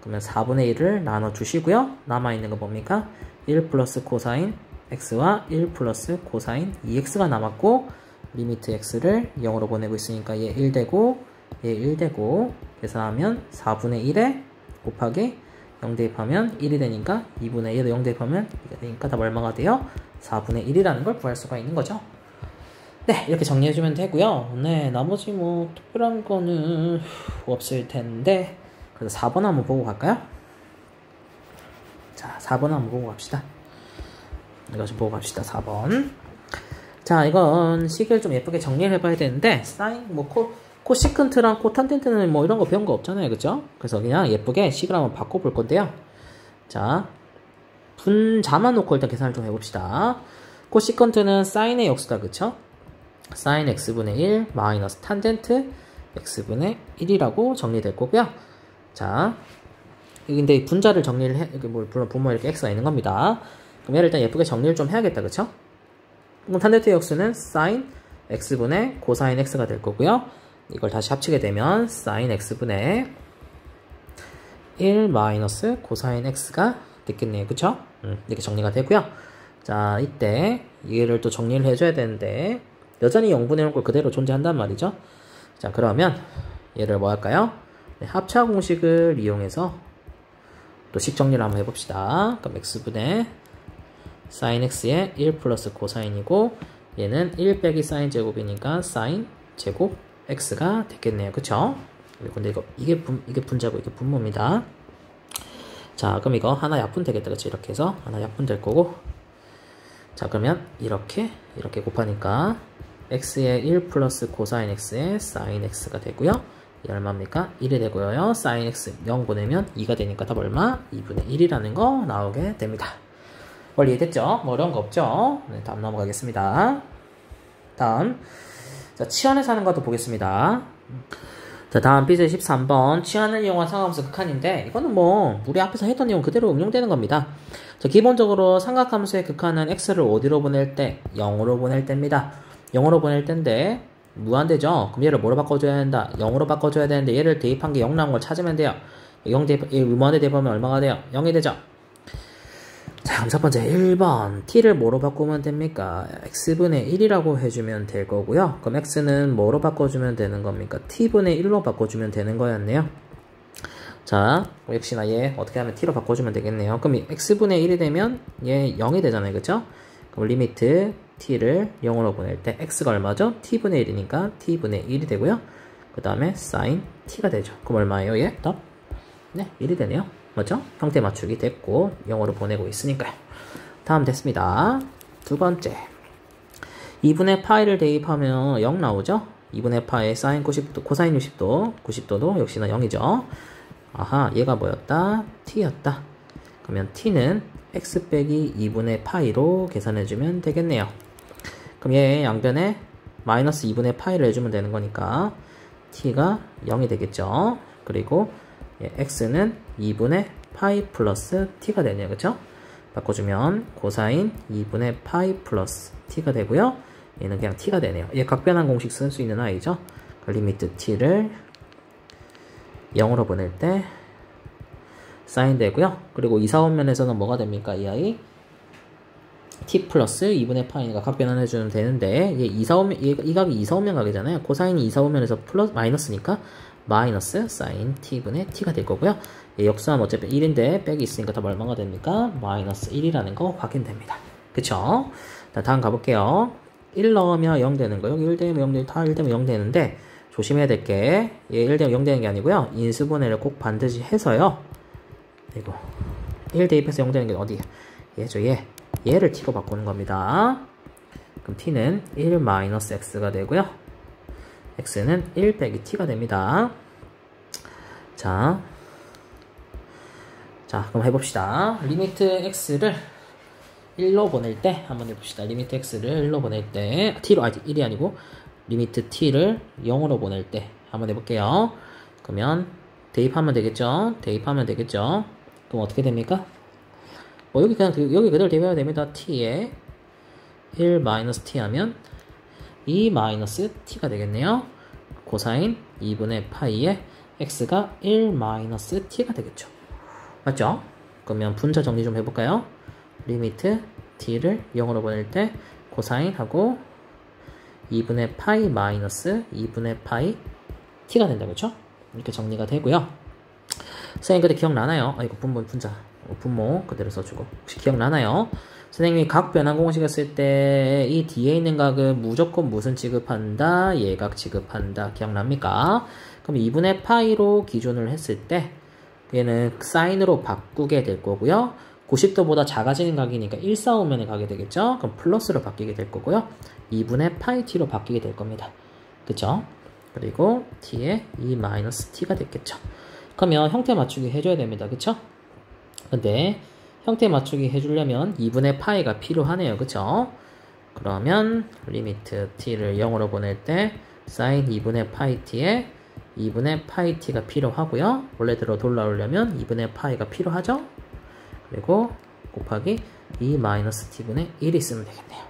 그러면 4분의 1을 나눠주시고요. 남아있는 거 뭡니까? 1 플러스 코사인 x와 1 플러스 코사인 2x가 남았고 리미트 x를 0으로 보내고 있으니까 얘 1 되고 얘 1 되고 계산하면 4분의 1에 곱하기 0 대입하면 1이 되니까 2분의 1에 0 대입하면 2가 되니까 답 얼마가 돼요? 4분의 1이라는 걸 구할 수가 있는 거죠. 네, 이렇게 정리해주면 되고요. 네, 나머지 뭐 특별한 거는 없을 텐데 그래서 4번 한번 보고 갈까요? 자, 4번 한번 보고 갑시다. 이거 좀 보고 갑시다. 4번. 자, 이건 식을 좀 예쁘게 정리를 해봐야 되는데 사인, 뭐 코시컨트랑 코탄젠트는 뭐 이런 거 배운 거 없잖아요, 그죠? 그래서 그냥 예쁘게 식을 한번 바꿔볼 건데요. 자, 분자만 놓고 일단 계산을 좀 해봅시다. 코시컨트는 사인의 역수다, 그쵸? 사인 x분의 1 마이너스 탄젠트 x분의 1이라고 정리될 거고요. 자, 근데 분자를 정리를 해, 물론 분모에 이렇게 x가 있는 겁니다. 그럼 얘를 일단 예쁘게 정리를 좀 해야겠다, 그쵸? 그럼 탄젠트의 역수는 사인 x분의 코사인 x가 될 거고요. 이걸 다시 합치게 되면 사인 x분의 1 마이너스 코사인 x가 됐겠네요, 그쵸? 이렇게 정리가 되고요. 자, 이때 얘를 또 정리를 해줘야 되는데 여전히 0분의 1꼴 그대로 존재한단 말이죠. 자, 그러면 얘를 뭐 할까요? 네, 합차 공식을 이용해서 또 식 정리를 한번 해봅시다. 그럼 x분의 사인 x의 1 플러스 코사인이고 얘는 1 빼기 사인 제곱이니까 사인 제곱 x가 되겠네요, 그쵸? 근데 이게 분자고 이게 분모입니다. 자, 그럼 이거 하나 약분 되겠다, 그치? 이렇게 해서 하나 약분 될 거고. 자, 그러면 이렇게 곱하니까 x의 1 플러스 코사인 x의 사인 x가 되고요. 이 얼마입니까? 1이 되고요. 사인 x 0 보내면 2가 되니까 답 얼마? 2분의 1이라는 거 나오게 됩니다. 원리 이해됐죠? 뭐 어려운 거 없죠? 네, 다음 넘어가겠습니다. 다음, 자, 치환해서 하는 것도 보겠습니다. 자, 다음 삐제 13번 치환을 이용한 상하함수 극한인데 이거는 뭐 우리 앞에서 했던 내용 그대로 응용되는 겁니다. 자, 기본적으로 삼각함수의 극한은 x를 어디로 보낼 때? 0으로 보낼 때입니다. 0으로 보낼 때인데 무한대죠? 그럼 얘를 뭐로 바꿔줘야 된다? 0으로 바꿔줘야 되는데 얘를 대입한 게 0 나온 걸 찾으면 돼요. 0 대입, 무한대 대입하면 얼마가 돼요? 0이 되죠? 자, 그럼 첫 번째 1번 t를 뭐로 바꾸면 됩니까? x분의 1이라고 해주면 될 거고요. 그럼 x는 뭐로 바꿔주면 되는 겁니까? t분의 1로 바꿔주면 되는 거였네요. 자, 역시나 얘 어떻게 하면 t로 바꿔주면 되겠네요. 그럼 x분의 1이 되면 얘 0이 되잖아요, 그쵸? 그럼 리미트 t를 0으로 보낼 때 x가 얼마죠? t분의 1이니까 t분의 1이 되고요. 그 다음에 sin t가 되죠. 그럼 얼마예요, 얘? 답? 네, 1이 되네요. 맞죠? 형태 맞추기 됐고 0으로 보내고 있으니까요. 다음 됐습니다. 두 번째 2분의 파이를 대입하면 0 나오죠? 2분의 파이 사인 90도, 코사인 60도, 90도도 역시나 0이죠. 아하, 얘가 뭐였다? t였다. 그러면 t는 x 빼기 2분의 파이로 계산해주면 되겠네요. 그럼 얘 양변에 마이너스 2분의 파이를 해주면 되는 거니까 t가 0이 되겠죠. 그리고 x는 2분의 파이 플러스 t가 되네요, 그쵸? 바꿔주면 코사인 2분의 파이 플러스 t가 되고요. 얘는 그냥 t가 되네요. 얘 각변환 공식 쓸 수 있는 아이죠. 리미트 t를 0으로 보낼 때 사인 되고요. 그리고 이사원면에서는 뭐가 됩니까? 이 아이 t 플러스 2분의 파이니까 각변환 해주면 되는데 얘 이사원면, 이 각이 이사원면 각이잖아요. 코사인이 이사원면에서 플러스 마이너스니까 마이너스 사인 t분의 t가 될 거고요. 얘 역수하면 어차피 1인데 빼기 있으니까 답 얼마가 됩니까? 마이너스 1이라는 거 확인됩니다. 그쵸? 자, 다음 가볼게요. 1 넣으면 0 되는 거. 여기 1 되면 0 되면 다 1 되면 0 되는데 조심해야 될 게 얘 1 되면 0 되는 게 아니고요. 인수분해를 꼭 반드시 해서요. 이거 1 대입해서 0 되는 게 어디야? 얘죠, 얘. 얘를 t로 바꾸는 겁니다. 그럼 t는 1 마이너스 x가 되고요. x는 1 빼기 t가 됩니다. 자, 그럼 해봅시다. 리미트 x를 1로 보낼 때 한번 해봅시다. 리미트 x를 1로 보낼 때 t로, 아니 1이 아니고 리미트 t를 0으로 보낼 때 한번 해볼게요. 그러면 대입하면 되겠죠. 그럼 어떻게 됩니까? 여기 그대로 대입해야 됩니다. t에 1 마이너스 t 하면 2 마이너스 t가 되겠네요. 코사인 2분의 파이에 x가 1 마이너스 t가 되겠죠. 맞죠? 그러면 분자 정리 좀 해볼까요? 리미트 t를 0으로 보낼 때 코사인하고 2분의 파이 마이너스 2분의 파이 t가 된다. 그렇죠? 이렇게 정리가 되고요. 선생님 그때 기억나나요? 이거 분자 분모 그대로 써주고 혹시 기억나나요? 선생님이 각 변환 공식을 쓸 때 이 뒤에 있는 각은 무조건 무슨 취급한다? 예각 취급한다. 기억납니까? 그럼 2분의 파이로 기준을 했을 때 얘는 사인으로 바꾸게 될 거고요. 90도보다 작아지는 각이니까 1,4,5면에 가게 되겠죠? 그럼 플러스로 바뀌게 될 거고요. 2분의 파이 t로 바뀌게 될 겁니다. 그쵸? 그리고 t에 2-t가 됐겠죠. 그러면 형태 맞추기 해줘야 됩니다. 그쵸? 근데 형태 맞추기 해주려면 2분의 파이가 필요하네요. 그쵸? 그러면 리미트 t를 0으로 보낼 때 사인 2분의 파이 t에 2분의 파이 t가 필요하고요. 원래대로 돌아오려면 2분의 파이가 필요하죠? 그리고 곱하기 2-t분의 1이 있으면 되겠네요.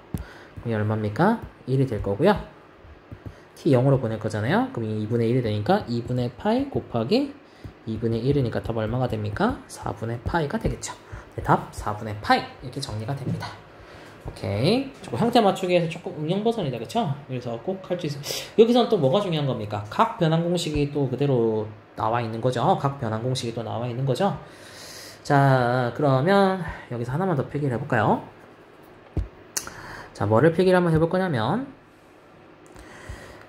그럼 얼마입니까? 1이 될 거고요. t 0으로 보낼 거잖아요. 그럼 2분의 1이 되니까 2분의 파이 곱하기 2분의 1이니까 답 얼마가 됩니까? 4분의 파이가 되겠죠. 네, 답 4분의 파이 이렇게 정리가 됩니다. 오케이. 조금 형태 맞추기에서 조금 응용버전이다. 그쵸? 그래서 꼭 할 수 있어요. 여기서는 또 뭐가 중요한 겁니까? 각 변환 공식이 또 그대로 나와 있는 거죠. 각 변환 공식이 또 나와 있는 거죠. 자, 그러면 여기서 하나만 더 필기를 해볼까요? 자, 뭐를 필기를 한번 해볼 거냐면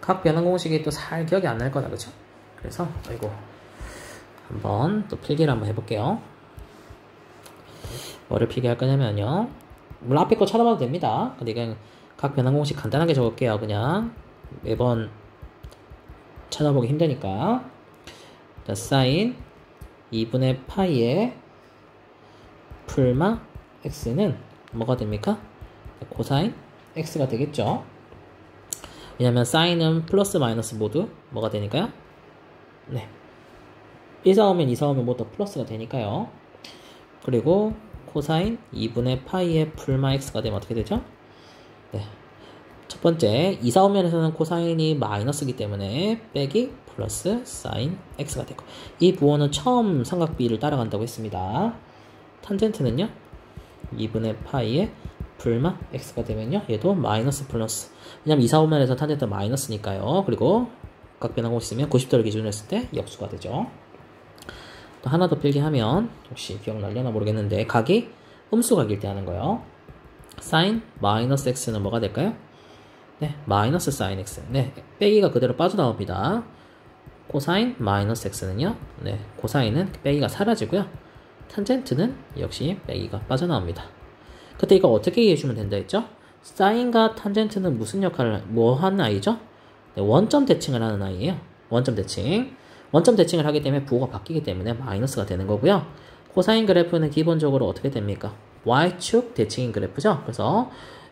각 변환 공식이 또 잘 기억이 안 날 거다. 그쵸? 그래서 한번 또 필기를 한번 해볼게요. 뭐를 필기할 거냐면요. 물론 앞에 거 찾아봐도 됩니다. 근데 그냥 각 변환 공식 간단하게 적을게요. 그냥 매번 찾아보기 힘드니까. 자, 사인 2분의 파이에 풀마 x는 뭐가 됩니까? 코사인 x가 되겠죠. 왜냐면 사인은 플러스 마이너스 모두 뭐가 되니까요? 네. 1,4,5면 2,4,5면 모두 플러스가 되니까요. 그리고 코사인 2분의 파이의 풀마 x가 되면 어떻게 되죠? 네. 첫 번째 2,4,5면에서는 코사인이 마이너스이기 때문에 빼기 플러스 사인 x가 되고 이 부호는 처음 삼각비를 따라간다고 했습니다. 탄젠트는요 2분의 파이의 풀마 x가 되면요 얘도 마이너스 플러스 왜냐면 2,4,5면에서 탄젠트 마이너스니까요. 그리고 각 변환 공식 쓰면 90도를 기준으로 했을 때 역수가 되죠. 또 하나 더 필기하면 혹시 기억나려나 모르겠는데 각이 음수각일 때 하는 거예요. 사인 마이너스 x는 뭐가 될까요? 네, 마이너스 사인 x. 네, 빼기가 그대로 빠져나옵니다. 코사인 마이너스 x는요. 네, 코사인은 빼기가 사라지고요. 탄젠트는 역시 빼기가 빠져나옵니다. 그때 이거 어떻게 이해해주면 된다 했죠? 사인과 탄젠트는 무슨 역할을 뭐 하는 아이죠? 네, 원점 대칭을 하는 아이예요. 원점 대칭. 원점 대칭을 하기 때문에 부호가 바뀌기 때문에 마이너스가 되는 거고요. 코사인 그래프는 기본적으로 어떻게 됩니까? y축 대칭인 그래프죠. 그래서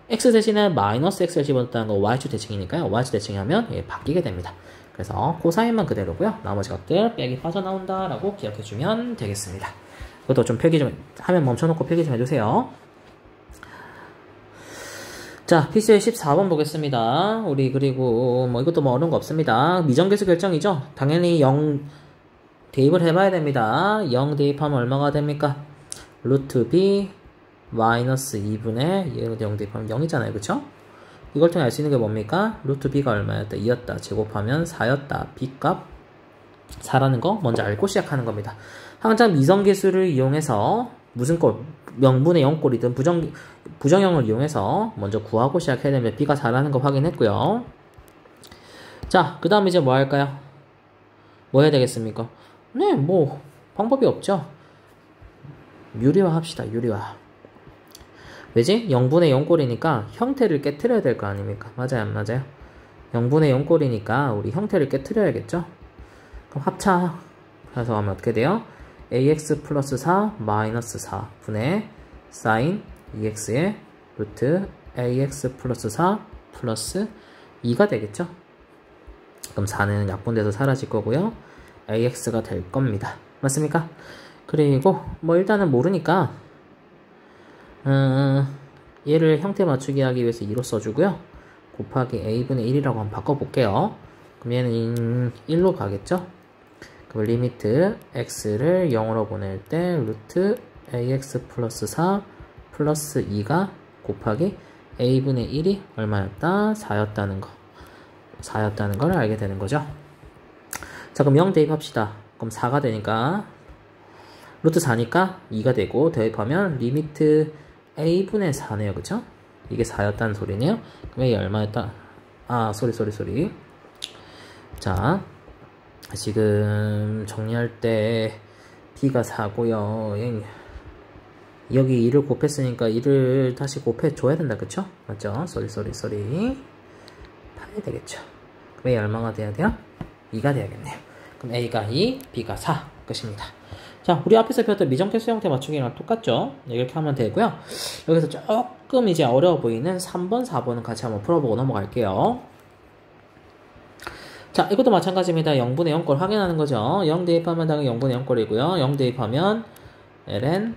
x 대신에 마이너스 x를 집어넣었다는 거 y축 대칭이니까요. y축 대칭하면 바뀌게 됩니다. 그래서 코사인만 그대로고요. 나머지 각들 빼기 빠져나온다 라고 기억해주면 되겠습니다. 그것도 좀 필기 좀 화면 멈춰놓고 필기 좀 해주세요. 자, 필수의 14번 보겠습니다. 우리 그리고 이것도 어려운 거 없습니다. 미정계수 결정이죠. 당연히 0 대입을 해봐야 됩니다. 0 대입하면 얼마가 됩니까? 루트 b 마이너스 2분의 0 대입하면 0이잖아요. 그쵸? 이걸 통해 알 수 있는 게 뭡니까? 루트 b가 얼마였다? 2였다. 제곱하면 4였다. b값 4라는 거 먼저 알고 시작하는 겁니다. 항상 미정계수를 이용해서 무슨 꼴, 명분의 0꼴이든 부정형을 이용해서 먼저 구하고 시작해야 되면 b가 4라는 거 확인했고요. 자, 그 다음 이제 뭐 할까요? 뭐 해야 되겠습니까? 네, 방법이 없죠. 유리화 합시다. 유리화. 왜지? 0분의 0꼴이니까 형태를 깨트려야 될 거 아닙니까? 맞아요, 안 맞아요? 0분의 0꼴이니까 우리 형태를 깨트려야겠죠? 그럼 합차 해서 하면 어떻게 돼요? ax 플러스 4 마이너스 4 분의 사인 2x의 루트 ax 플러스 4 플러스 2가 되겠죠? 그럼 4는 약분돼서 사라질 거고요. ax가 될 겁니다. 맞습니까? 그리고 뭐 일단은 모르니까 얘를 형태 맞추기 하기 위해서 2로 써주고요. 곱하기 a분의 1이라고 한번 바꿔볼게요. 그럼 얘는 1로 가겠죠? 그럼 리미트 x를 0으로 보낼 때 루트 ax 플러스 4 플러스 2가 곱하기 a분의 1이 얼마였다? 4였다는 거. 4였다는 걸 알게 되는 거죠. 자, 그럼 0 대입합시다. 그럼 4가 되니까 루트 4니까 2가 되고 대입하면 리미트 a분의 4네요. 그쵸? 이게 4였다는 소리네요. 그럼 a 얼마였다? 아, 소리. 자, 지금 정리할 때 b가 4고요. 여기 2를 곱했으니까 2를 다시 곱해줘야 된다. 그쵸? 맞죠? 소리. 파야 되겠죠. 그럼 a 얼마가 돼야 돼요? 2가 돼야겠네요. 그럼 a가 2, b가 4 끝입니다. 자, 우리 앞에서 배웠던 미정계수 형태 맞추기랑 똑같죠? 이렇게 하면 되고요. 여기서 조금 이제 어려워 보이는 3번, 4번은 같이 한번 풀어보고 넘어갈게요. 자, 이것도 마찬가지입니다. 0분의 0꼴 확인하는 거죠. 0 대입하면 당연히 0분의 0꼴이고요. 0 대입하면 ln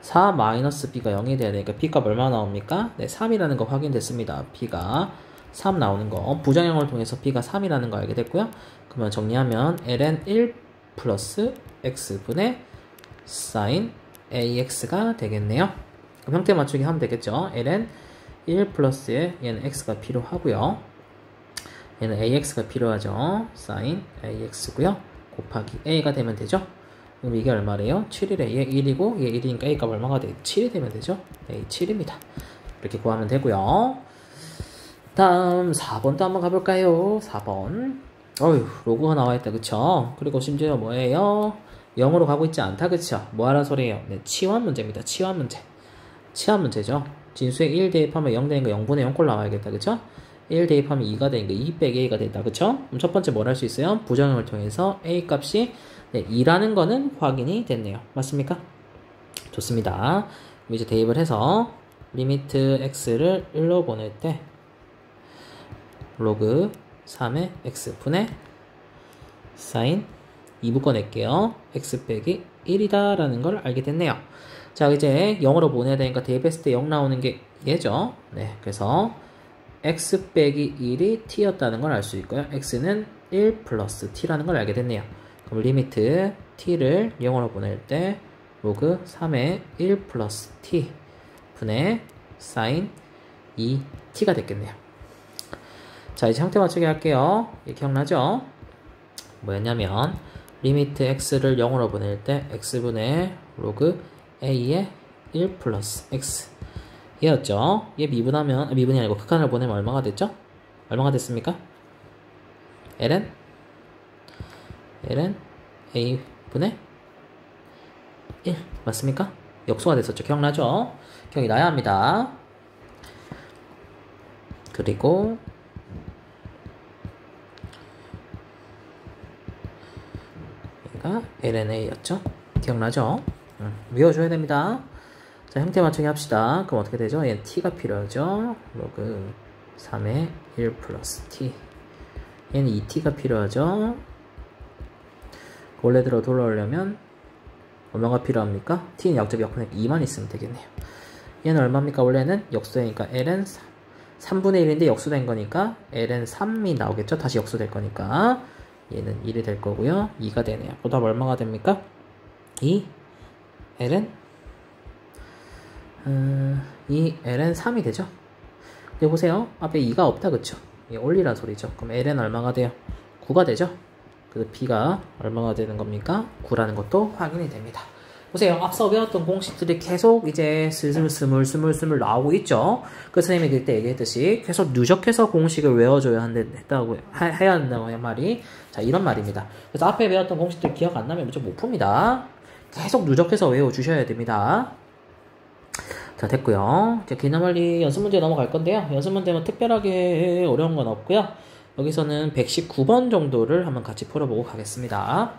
4 마이너스 b가 0이 돼야 되니까 b값 얼마 나옵니까? 네, 3이라는 거 확인됐습니다. b가 3 나오는 거. 부정형을 통해서 b가 3이라는 거 알게 됐고요. 그러면 정리하면 ln 1 플러스 x분의 sin ax가 되겠네요. 그럼 형태 맞추기 하면 되겠죠. ln 1 플러스에 얘는 x가 필요하고요. 얘는 ax가 필요하죠. sin ax고요. 곱하기 a가 되면 되죠. 그럼 이게 얼마래요? 7이래. 얘 1이고 얘 1이니까 a값 얼마가 돼? 7이 되면 되죠. a 7입니다. 이렇게 구하면 되고요. 다음 4번도 한번 가볼까요? 4번. 어휴, 로그가 나와있다. 그쵸? 그리고 심지어 뭐예요? 0으로 가고 있지 않다. 그쵸? 뭐 하라는 소리예요? 네, 치환 문제입니다. 치환 문제죠. 진수에 1 대입하면 0 되니까 0분의 0꼴 나와야겠다. 그쵸? 1 대입하면 2가 되니까 2 빼기 a가 된다. 그쵸? 그럼 첫 번째 뭘 할 수 있어요? 부정형을 통해서 a 값이 2라는 거는 확인이 됐네요. 맞습니까? 좋습니다. 그럼 이제 대입을 해서 리미트 x를 1로 보낼 때 로그 3의 x 분의 sin 2 묶어낼게요. x 빼기 1이다 라는 걸 알게 됐네요. 자, 이제 0으로 보내야 되니까 대입했을 때 0 나오는 게 얘죠. 네, 그래서 x 빼기 1이 t였다는 걸 알 수 있고요. x는 1 플러스 t라는 걸 알게 됐네요. 그럼 리미트 t를 0으로 보낼 때 로그 3의 1 플러스 t 분의 sin 2t가 됐겠네요. 자, 이제 형태 맞추기 할게요. 기억나죠? 뭐였냐면 리미트 x를 0으로 보낼 때 x분의 로그 a의 1 플러스 x 얘였죠. 얘 미분하면 미분이 아니고 극한을 보내면 얼마가 됐죠? 얼마가 됐습니까? ln a분의 1 맞습니까? 역수가 됐었죠. 기억나죠? 기억이 나야 합니다. 그리고 얘가 lna였죠. 기억나죠? 외워줘야 됩니다. 자, 형태 맞추기 합시다. 그럼 어떻게 되죠? 얘는 t가 필요하죠. 로그 3의 1 플러스 t. 얘는 2t가 필요하죠. 원래대로 돌아오려면 얼마가 필요합니까? t는 약적 약분하니까 2만 있으면 되겠네요. 얘는 얼마입니까? 원래는 역수되니까 ln 3분의 1인데 역수된 거니까 ln 3이 나오겠죠? 다시 역수될 거니까 얘는 1이 될 거고요. 2가 되네요. 보다 얼마가 됩니까? 2 ln 3이 되죠. 근데 보세요. 앞에 2가 없다. 그쵸? 이게 올리란 소리죠. 그럼 ln 얼마가 돼요? 9가 되죠. 그래서 b가 얼마가 되는 겁니까? 9라는 것도 확인이 됩니다. 보세요. 앞서 배웠던 공식들이 계속 이제 스물스물 나오고 있죠. 그 선생님이 그때 얘기했듯이 계속 누적해서 공식을 외워줘야 해야 한다고 말이. 자, 이런 말입니다. 그래서 앞에 배웠던 공식들 기억 안 나면 좀 못 풉니다. 계속 누적해서 외워주셔야 됩니다. 자, 자, 됐고요. 이제 개념원리 연습 문제 넘어갈 건데요. 연습 문제 뭐 특별하게 어려운 건 없고요. 여기서는 119번 정도를 한번 같이 풀어보고 가겠습니다.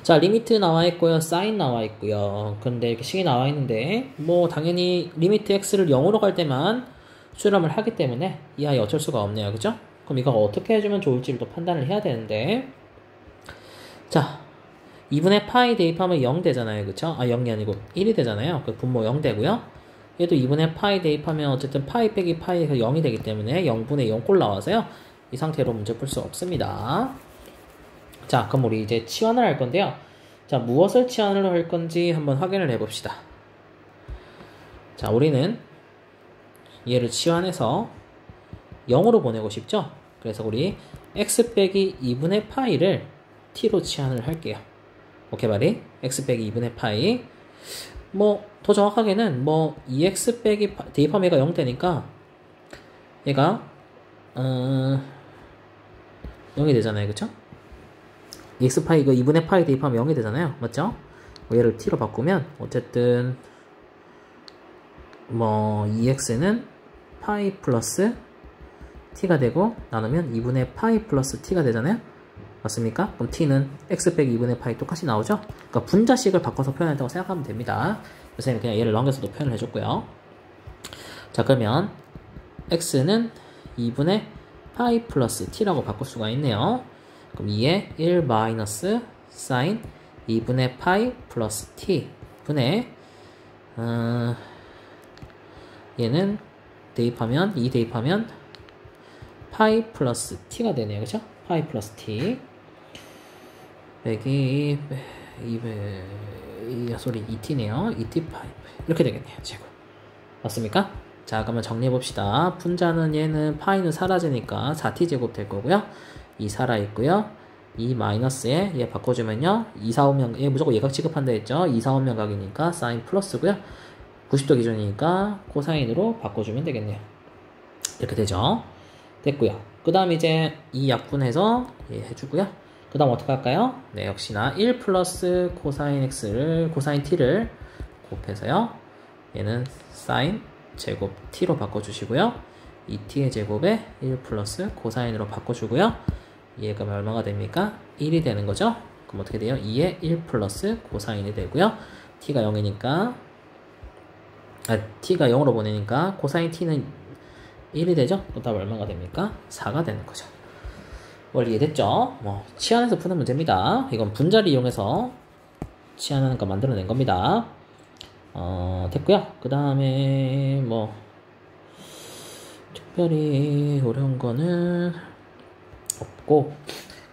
자, 리미트 나와 있고요. 사인 나와 있고요. 근데 이렇게 식이 나와 있는데 뭐 당연히 리미트 x를 0으로 갈 때만 수렴을 하기 때문에 이 아이 어쩔 수가 없네요. 그죠? 그럼 이거 어떻게 해주면 좋을지를 또 판단을 해야 되는데, 자, 2분의 파이 대입하면 0 되잖아요. 그쵸? 아, 0이 아니고 1이 되잖아요. 그 분모 0 되고요. 얘도 2분의 파이 대입하면 어쨌든 파이 빼기 파이가 0이 되기 때문에 0분의 0꼴 나와서요. 이 상태로 문제 풀 수 없습니다. 자, 그럼 우리 이제 치환을 할 건데요. 자, 무엇을 치환을 할 건지 한번 확인을 해 봅시다. 자, 우리는 얘를 치환해서 0으로 보내고 싶죠? 그래서 우리 x 빼기 2분의 파이를 t로 치환을 할게요. 오케이, 말이? x 빼기 2분의 파이. 뭐, 더 정확하게는 뭐 2x 빼기 대입하면 얘가 0 되니까 얘가 0이 되잖아요. 그쵸? x 파이, 이거 2분의 파이 대입하면 0이 되잖아요. 맞죠? 뭐 얘를 t로 바꾸면 어쨌든 뭐 2x는 파이 플러스 t가 되고 나누면 2분의 파이 플러스 t가 되잖아요. 맞습니까? 그럼 t는 x 빼기 2분의 파이 똑같이 나오죠? 그러니까 분자식을 바꿔서 표현한다고 생각하면 됩니다. 선생님 그냥 얘를 넘겨서도 표현을 해줬고요. 자, 그러면 x는 2분의 파이 플러스 t라고 바꿀 수가 있네요. 그럼 2에 1 마이너스 사인 2분의 파이 플러스 t 분의 얘는 대입하면 2 대입하면 파이 플러스 t가 되네요. 그쵸? 파이 플러스 t 빼기 2t네요. 2t 파이 이렇게 되겠네요. 제곱. 맞습니까? 자, 그러면 정리해봅시다. 분자는 얘는 파이는 사라지니까 4t 제곱 될 거고요. 2 살아있고요. 2 마이너스에 얘 바꿔주면요. 2, 4, 5면 얘 무조건 예각 취급한다 했죠. 2, 4, 5면 각이니까 사인 플러스고요. 90도 기준이니까 코사인으로 바꿔주면 되겠네요. 이렇게 되죠. 됐고요. 그 다음 이제 이 약분해서 예, 해주고요. 그 다음 어떻게 할까요? 네, 역시나 1 플러스 코사인 x를 코사인 t를 곱해서요. 얘는 사인 제곱 t로 바꿔주시고요. 2t의 제곱에 1 플러스 코사인으로 바꿔주고요. 얘가 얼마가 됩니까? 1이 되는 거죠. 그럼 어떻게 돼요? 2에 1 플러스 코사인이 되고요. t가 0이니까 t가 0으로 보내니까 코사인 t는 1이 되죠? 그 다음 얼마가 됩니까? 4가 되는 거죠. 원리 이해됐죠? 뭐 치환해서 푸는 문제입니다. 이건 분자를 이용해서 치환하는 거 만들어낸 겁니다. 됐고요. 그 다음에 뭐 특별히 어려운 거는 없고,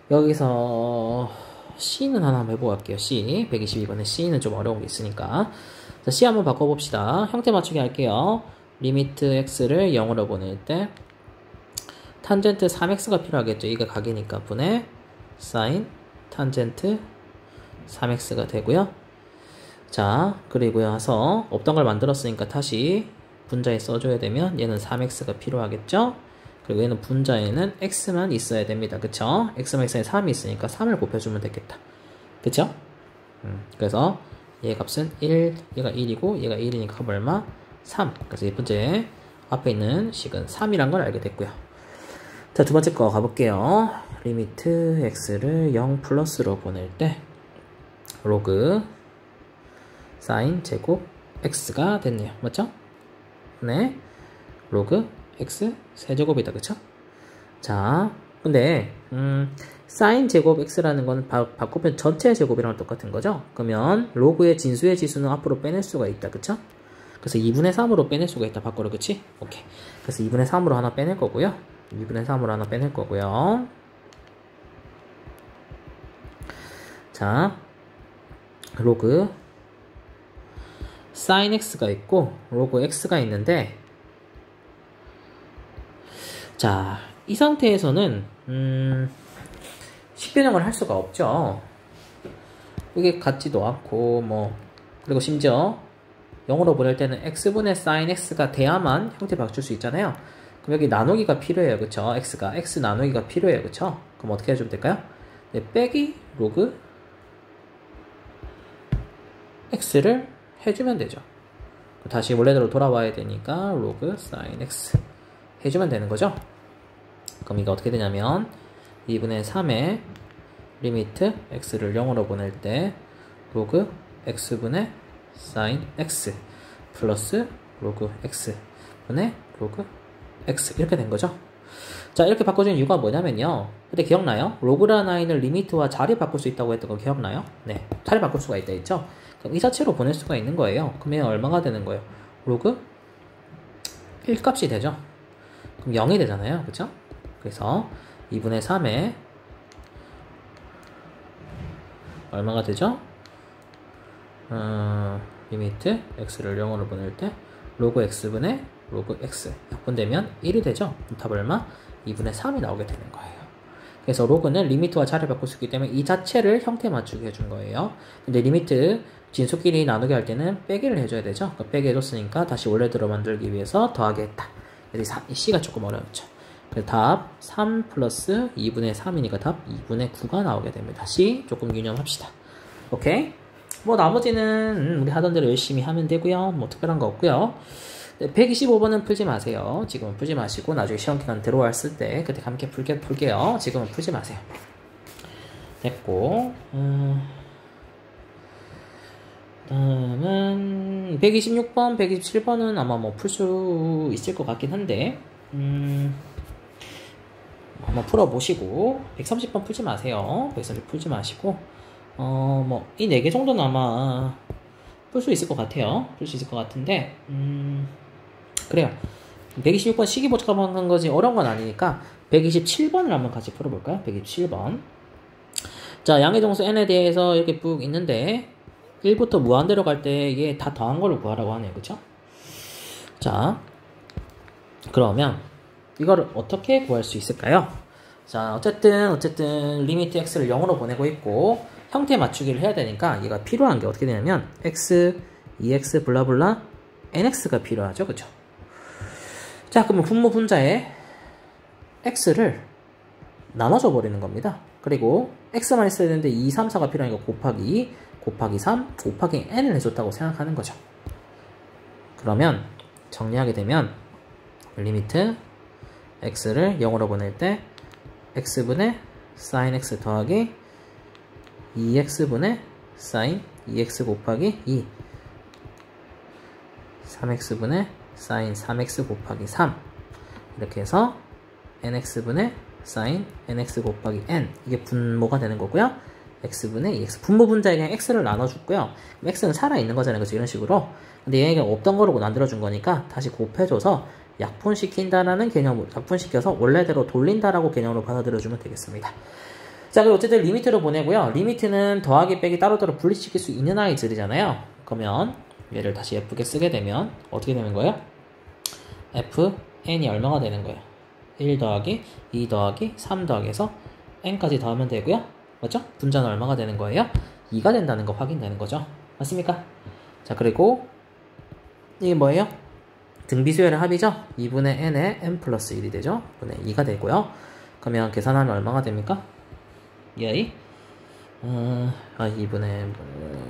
여기서 C는 하나 한번 해보고 갈게요. C 122번에 C는 좀 어려운 게 있으니까. 자, C 한번 바꿔봅시다. 형태 맞추기 할게요. 리미트 x를 0으로 보낼 때 탄젠트 3x가 필요하겠죠. 이게 각이니까 분의 사인 탄젠트 3x가 되고요. 자, 그리고 해서 없던 걸 만들었으니까 다시 분자에 써줘야 되면 얘는 3x가 필요하겠죠. 그리고 얘는 분자에는 x만 있어야 됩니다. 그쵸? x만 있어야 3이 있으니까 3을 곱해주면 되겠다. 그쵸? 그래서 얘 값은 1, 얘가 1이고 얘가 1이니까 값 얼마? 3. 그래서 이 번째 앞에 있는 식은 3이란 걸 알게 됐고요. 자, 두 번째 거 가볼게요. 리미트 x를 0 플러스로 보낼 때 로그 사인 제곱 x가 됐네요. 맞죠? 네. 로그 x 세제곱이다. 그쵸? 자, 근데 사인 제곱 x라는 건 바꾸면 전체 제곱이랑 똑같은 거죠? 그러면 로그의 진수의 지수는 앞으로 빼낼 수가 있다. 그쵸? 그래서 2분의 3으로 빼낼 수가 있다. 밖으로. 그치? 오케이. 그래서 2분의 3으로 하나 빼낼 거고요. 2분의 3으로 하나 빼낼 거고요. 자, 로그 사인 x가 있고 로그 x가 있는데, 자, 이 상태에서는 식변형을 할 수가 없죠. 이게 같지도 않고 뭐, 그리고 심지어 0으로 보낼 때는 x분의 사인 x가 돼야만 형태 바꿀 수 있잖아요. 그럼 여기 나누기가 필요해요. 그쵸? x 나누기가 필요해요. 그쵸? 그럼 어떻게 해주면 될까요? 네, 빼기 로그 x를 해주면 되죠. 다시 원래대로 돌아와야 되니까 로그 sin x 해주면 되는 거죠. 그럼 이거 어떻게 되냐면 2분의 3의 리미트 x를 0으로 보낼 때 로그 x분의 sin x 플러스 로그 x분의 로그 x 이렇게 된 거죠. 자, 이렇게 바꿔준 이유가 뭐냐면요. 그때 기억나요? 로그라나인을 리미트와 자리 바꿀 수 있다고 했던 거 기억나요? 네, 자리 바꿀 수가 있다 했죠? 그럼 이 자체로 보낼 수가 있는 거예요. 그러면 얼마가 되는 거예요? 로그 1값이 되죠? 그럼 0이 되잖아요. 그쵸? 그래서 2분의 3에 얼마가 되죠? 리미트 x를 0으로 보낼 때 로그 x분의 로그 x 약분되면 1이 되죠? 답 얼마? 2분의 3이 나오게 되는 거예요. 그래서 로그는 리미트와 자리 바꿀 수 있기 때문에 이 자체를 형태 맞추게 해준 거예요. 근데 리미트 진수끼리 나누게 할 때는 빼기를 해줘야 되죠. 그러니까 빼기 해줬으니까 다시 원래대로 만들기 위해서 더하기 했다. 그래서 이 C가 조금 어렵죠. 그래서 답 3 플러스 2분의 3이니까 답 2분의 9가 나오게 됩니다. C 조금 유념합시다. 오케이? 뭐 나머지는 우리 하던 대로 열심히 하면 되고요. 뭐 특별한 거 없고요. 125번은 풀지 마세요. 지금은 풀지 마시고 나중에 시험기간 들어왔을 때 그때 함께 풀게요. 지금은 풀지 마세요. 됐고 다음은 126번, 127번은 아마 뭐 풀 수 있을 것 같긴 한데 한번 풀어보시고 130번 풀지 마세요. 130 풀지 마시고 뭐 이 4개 정도는 아마 풀 수 있을 것 같아요. 풀 수 있을 것 같은데 그래요. 126번 시기복잡한 거지 어려운 건 아니니까 127번을 한번 같이 풀어볼까요? 127번. 자, 양의 정수 n에 대해서 이렇게 쭉 있는데 1부터 무한대로 갈 때 이게 다 더한 걸로 구하라고 하네요. 그쵸? 자, 그러면 이거를 어떻게 구할 수 있을까요? 자, 어쨌든 리미트 x를 0으로 보내고 있고 형태 맞추기를 해야 되니까 얘가 필요한 게 어떻게 되냐면 x, 2x 블라블라 nx가 필요하죠. 그쵸? 자, 그러면 분모 분자에 x를 나눠줘 버리는 겁니다. 그리고 x만 있어야 되는데 2, 3, 4가 필요하니까 곱하기 3, 곱하기 n을 해줬다고 생각하는 거죠. 그러면 정리하게 되면 리미트 x를 0으로 보낼 때 x분의 sin x 더하기 2x분의 sin 2x 곱하기 2 3x분의 sin 3x 곱하기 3 이렇게 해서 nx분의 sin nx 곱하기 n 이게 분모가 되는 거고요. x분의 2x 분모 분자에 그냥 x를 나눠줬고요. x는 살아있는 거잖아요. 그래서 이런 식으로. 근데 얘가 없던 거로 만들어준 거니까 다시 곱해줘서 약분시킨다라는 개념으로 약분시켜서 원래대로 돌린다라고 개념으로 받아들여주면 되겠습니다. 자, 그리고 어쨌든 리미트로 보내고요. 리미트는 더하기 빼기 따로따로 분리시킬 수 있는 아이들이잖아요. 그러면 얘를 다시 예쁘게 쓰게 되면 어떻게 되는 거예요? fn이 얼마가 되는 거예요? 1 더하기 2 더하기 3 더하기 해서 n까지 더하면 되고요. 맞죠? 분자는 얼마가 되는 거예요? 2가 된다는 거 확인되는 거죠. 맞습니까? 자, 그리고 이게 뭐예요? 등비수열의 합이죠? 2분의 n에 n 플러스 1이 되죠? 2분의 2가 되고요. 그러면 계산하면 얼마가 됩니까? 이 2분의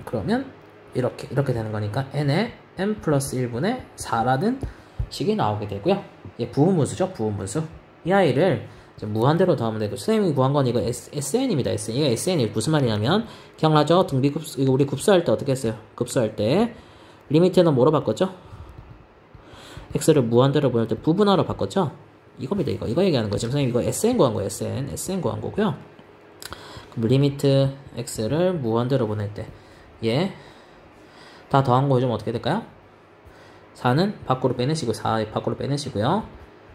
그러면 이렇게 되는 거니까 n에 n 플러스 1분의 4라는 식이 나오게 되고요. 얘 부분분수죠? 부분분수. 이 아이를 무한대로 더하면 되고 선생님이 구한 건 이거 SN입니다. SN. 이거 SN이 무슨 말이냐면 기억나죠? 등비급수 이거 우리 급수할 때 어떻게 했어요? 급수할 때 리미트는 뭐로 바꿨죠? x를 무한대로 보낼 때 부분하로 바꿨죠? 이겁니다. 이거 얘기하는 거죠. 선생님 이거 SN 구한 거예요. SN 구한 거고요. 그럼 리미트 x를 무한대로 보낼 때 얘 다 더한 거 해주면 어떻게 될까요? 4는 밖으로 빼내시고 4 밖으로 빼내시고요.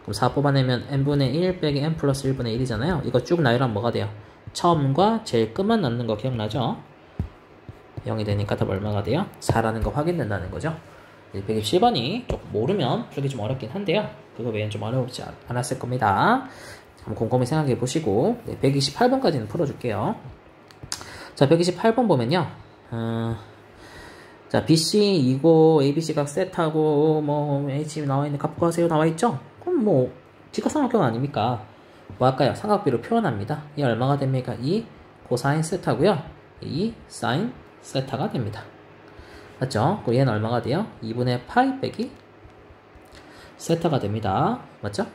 그럼 4 뽑아내면 n분의 1 빼기 n 플러스 1분의 1이잖아요. 이거 쭉 나열하면 뭐가 돼요? 처음과 제일 끝만 남는 거 기억나죠? 0이 되니까 답 얼마가 돼요? 4라는 거 확인된다는 거죠. 127번이 조금 모르면 풀기 좀 어렵긴 한데요. 그거 외에는 좀 어렵지 않았을 겁니다. 한번 곰곰이 생각해 보시고 128번까지는 풀어줄게요. 자, 128번 보면요. 자, BC, 이고, ABC 각 셋하고, 뭐, H 나와있는 값 구하세요 나와있죠? 그럼 뭐, 직각삼각형 아닙니까? 뭐 할까요? 삼각비로 표현합니다. 이 얼마가 됩니까? 2 코사인 세타고요. 2 사인 세타가 됩니다. 맞죠? 그럼 얘는 얼마가 돼요? 2분의 파이 빼기 세타가 됩니다. 맞죠?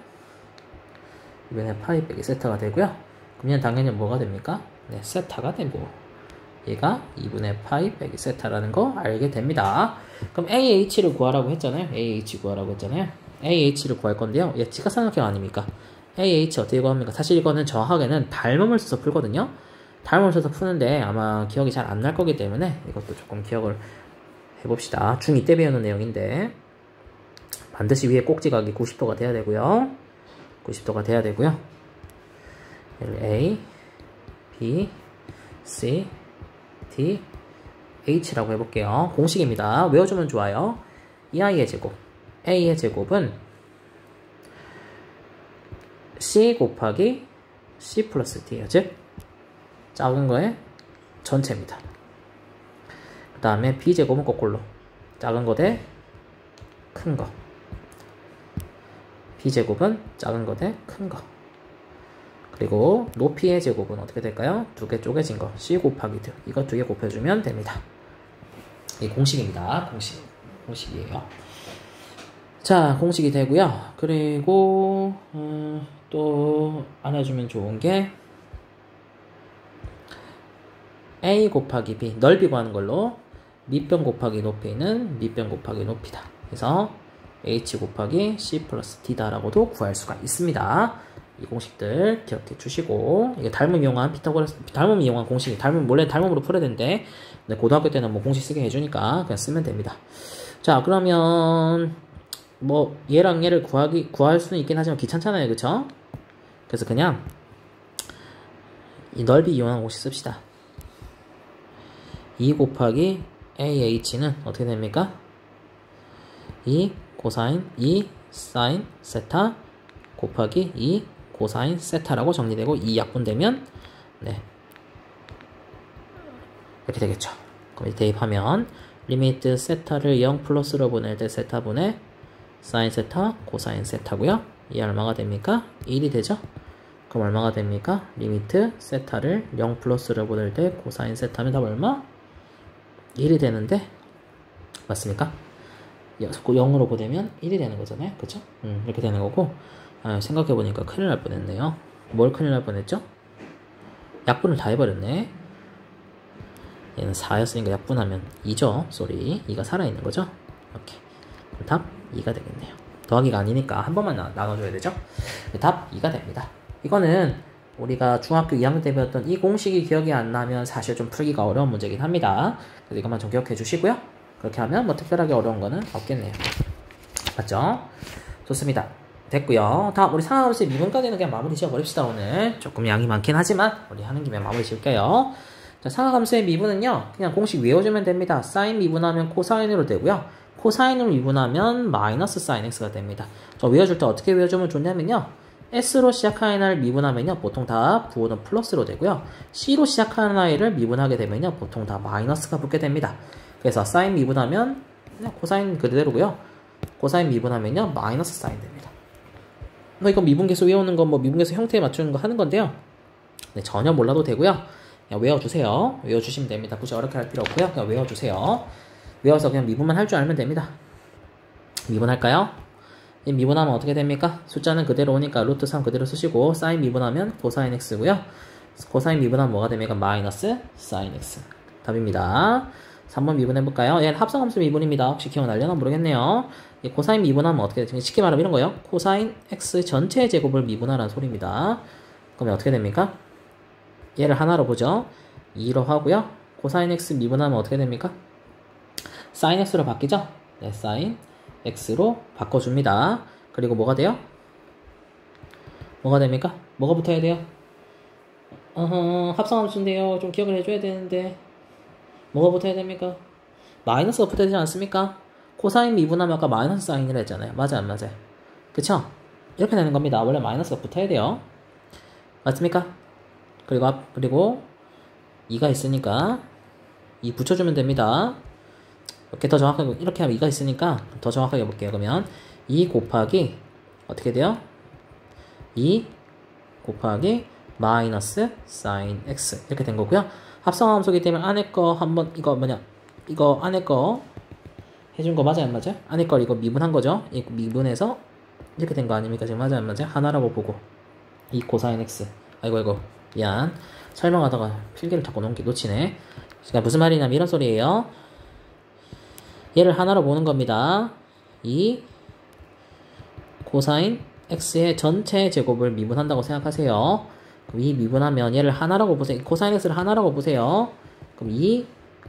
2분의 파이 빼기 세타가 되고요. 그럼 얘는 당연히 뭐가 됩니까? 네, 세타가 되고 얘가 2분의 파이 빼기 세타라는 거 알게 됩니다. 그럼 AH를 구하라고 했잖아요. AH 구하라고 했잖아요. AH를 구할 건데요. 얘 직각삼각형 아닙니까? AH 어떻게 구합니까? 사실 이거는 정확하게는 닮음을 써서 풀거든요. 닮음을 써서 푸는데 아마 기억이 잘 안 날 거기 때문에 이것도 조금 기억을 해봅시다. 중2 때 배우는 내용인데 반드시 위에 꼭지각이 90도가 돼야 되고요. 90도가 돼야 되고요. A, B, C, D, H라고 해볼게요. 공식입니다. 외워주면 좋아요. 이 아이의 제곱, A의 제곱은 C 곱하기 C 플러스 D예요. 즉 작은 거의 전체입니다. 그 다음에 B제곱은 거꾸로 작은 거 대 큰 거, B제곱은 작은 거 대 큰 거. 그리고 높이의 제곱은 어떻게 될까요? 두 개 쪼개진 거 C 곱하기 2 이거 두 개 곱해주면 됩니다. 이 공식입니다. 공식이에요. 자, 공식이 되고요. 그리고 또 알아주면 좋은 게 A 곱하기 B 넓이 구하는 걸로 밑변 곱하기 높이는 밑변 곱하기 높이다. 그래서 H 곱하기 C 플러스 D다라고도 구할 수가 있습니다. 이 공식들 기억해 주시고, 이게 닮음 이용한 닮음 이용한 공식, 원래 닮음으로 풀어야 되는데, 고등학교 때는 뭐 공식 쓰게 해주니까 그냥 쓰면 됩니다. 자, 그러면, 뭐, 얘랑 얘를 구할 수는 있긴 하지만 귀찮잖아요. 그쵸? 그래서 그냥, 이 넓이 이용한 공식 씁시다. 2 곱하기 AH는 어떻게 됩니까? 2 사인 세타 곱하기 2 코사인 세타라고 정리되고 이 약분되면 네 이렇게 되겠죠. 그럼 이제 대입하면 리미트 세타를 0 플러스로 보낼 때 세타분의 사인 세타 코사인 세타고요. 이 얼마가 됩니까? 1이 되죠. 그럼 얼마가 됩니까? 리미트 세타를 0 플러스로 보낼 때 코사인 세타면 답 얼마? 1이 되는데 맞습니까? 0으로 보내면 1이 되는 거잖아요. 그쵸? 이렇게 되는 거고, 생각해보니까 큰일 날 뻔했네요. 뭘 큰일 날 뻔했죠? 약분을 다 해버렸네. 얘는 4였으니까 약분하면 2죠. 쏘리. 2가 살아있는 거죠? 이렇게. 그럼 답 2가 되겠네요. 더하기가 아니니까 한 번만 나눠줘야 되죠? 답 2가 됩니다. 이거는 우리가 중학교 2학년 때 배웠던 이 공식이 기억이 안 나면 사실 좀 풀기가 어려운 문제긴 합니다. 그래서 이것만 좀 기억해 주시고요. 그렇게 하면 뭐 특별하게 어려운 거는 없겠네요. 맞죠? 좋습니다. 됐고요. 다음 우리 상하함수의 미분까지는 그냥 마무리 지어버립시다. 오늘 조금 양이 많긴 하지만 우리 하는 김에 마무리 지을게요. 자, 상하함수의 미분은요 그냥 공식 외워주면 됩니다. 사인 미분하면 코사인으로 되고요. 코사인으로 미분하면 마이너스 사인 x가 됩니다. 저 외워줄 때 어떻게 외워주면 좋냐면요, S로 시작하는 아이를 미분하면요 보통 다 부호는 플러스로 되고요, C로 시작하는 아이를 미분하게 되면요 보통 다 마이너스가 붙게 됩니다. 그래서 사인 미분하면 그냥 코사인 그대로고요. 코사인 미분하면요 마이너스 사인 됩니다. 뭐 이거 미분계수 외우는 거, 뭐 미분계수 형태에 맞추는 거 하는 건데요. 네, 전혀 몰라도 되고요. 그냥 외워주세요. 외워주시면 됩니다. 굳이 어렵게 할 필요 없고요. 그냥 외워주세요. 외워서 그냥 미분만 할 줄 알면 됩니다. 미분할까요? 미분하면 어떻게 됩니까? 숫자는 그대로 오니까 루트 3 그대로 쓰시고, 사인 미분하면 코사인 x고요. 코사인 미분하면 뭐가 됩니까? 마이너스 사인 x. 답입니다. 3번 미분해볼까요? 얘는 합성함수 미분입니다. 혹시 기억나려나 모르겠네요. 코사인 미분하면 어떻게 되죠? 쉽게 말하면 이런 거예요. 코사인 x 전체 제곱을 미분하라는 소리입니다. 그러면 어떻게 됩니까? 얘를 하나로 보죠. 2로 하고요. 코사인 x 미분하면 어떻게 됩니까? 사인 x로 바뀌죠? 네, 사인 x로 바꿔줍니다. 그리고 뭐가 돼요? 뭐가 됩니까? 뭐가 붙어야 돼요? 합성함수인데요. 좀 기억을 해줘야 되는데 뭐가 붙어야 됩니까? 마이너스가 붙어야 되지 않습니까? 코사인 미분하면 아까 마이너스 사인이라 했잖아요. 맞아요, 안 맞아요? 그쵸? 이렇게 되는 겁니다. 원래 마이너스가 붙어야 돼요. 맞습니까? 그리고 2가 있으니까 2 붙여주면 됩니다. 이렇게 더 정확하게, 이렇게 하면 2가 있으니까 더 정확하게 볼게요. 그러면 2 곱하기 어떻게 돼요? 2 곱하기 마이너스 사인 x 이렇게 된 거고요. 합성함수이기 때문에 안에 거 한번 이거 뭐냐 이거 안에 거 해준 거 맞아요, 안 맞아요? 안에 걸 이거 미분한 거죠? 이거 미분해서 이렇게 된 거 아닙니까? 지금 맞아요, 안 맞아요? 하나라고 보고 이 코사인 x. 아이고 미안. 설명하다가 필기를 자꾸 놓치네. 그러니까 무슨 말이냐면 이런 소리예요. 얘를 하나로 보는 겁니다. 이 코사인 x의 전체 제곱을 미분한다고 생각하세요. 그럼 이 미분하면 얘를 하나라고 보세요. 코사인 x를 하나라고 보세요. 그럼 이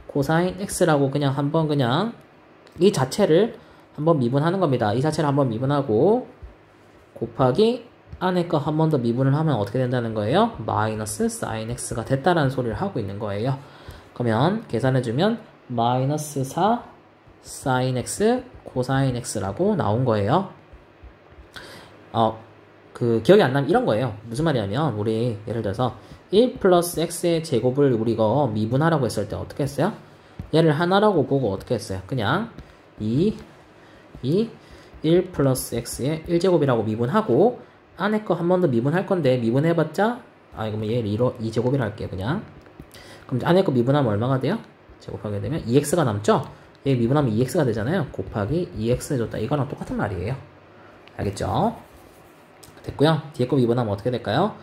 코사인 x라고 그냥 한번 그냥 이 자체를 한번 미분하는 겁니다. 이 자체를 한번 미분하고 곱하기 안에 거 한 번 더 미분을 하면 어떻게 된다는 거예요? 마이너스 sin x가 됐다라는 소리를 하고 있는 거예요. 그러면 계산해주면 마이너스 4 sin x 코사인 x라고 나온 거예요. 기억이 안 나면 이런 거예요. 무슨 말이냐면 우리 예를 들어서 1 플러스 x의 제곱을 우리가 미분하라고 했을 때 어떻게 했어요? 얘를 하나라고 보고 어떻게 했어요? 그냥 1 플러스 x의 1제곱이라고 미분하고 안에 거 한 번 더 미분할 건데 미분해봤자 그러면 얘를 2제곱이라 할게요. 그냥 그럼 안에 거 미분하면 얼마가 돼요? 제곱하게 되면 2x가 남죠? 얘 미분하면 2x가 되잖아요. 곱하기 2x 해줬다. 이거랑 똑같은 말이에요. 알겠죠? 됐고요. 뒤에 거 미분하면 어떻게 될까요?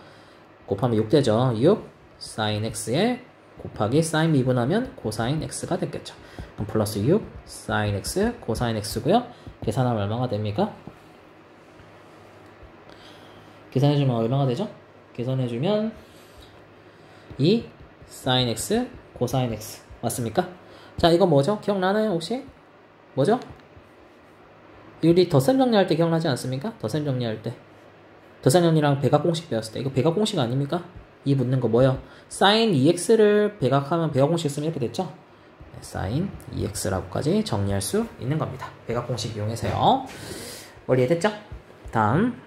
곱하면 6 되죠. 6 sin x에 곱하기 sin 미분하면 코사인 x가 됐겠죠. 그럼 플러스 6 sin x 코사인 x고요. 계산하면 얼마가 됩니까? 계산해주면 얼마가 되죠? 계산해주면 2 sin x 코사인 x 맞습니까? 자, 이거 뭐죠? 기억나나요 혹시? 뭐죠? 우리 덧셈 정리할 때 기억나지 않습니까? 덧셈 정리할 때 덧셈 정리랑 배각 공식 배웠을 때 이거 배각 공식 아닙니까? 이 붙는 거 뭐요? sin 2x를 배각하면 배각 공식 쓰면 이렇게 됐죠? 네, sin 2x라고까지 정리할 수 있는 겁니다. 배각 공식 이용해서요. 원리 이해됐죠? 다음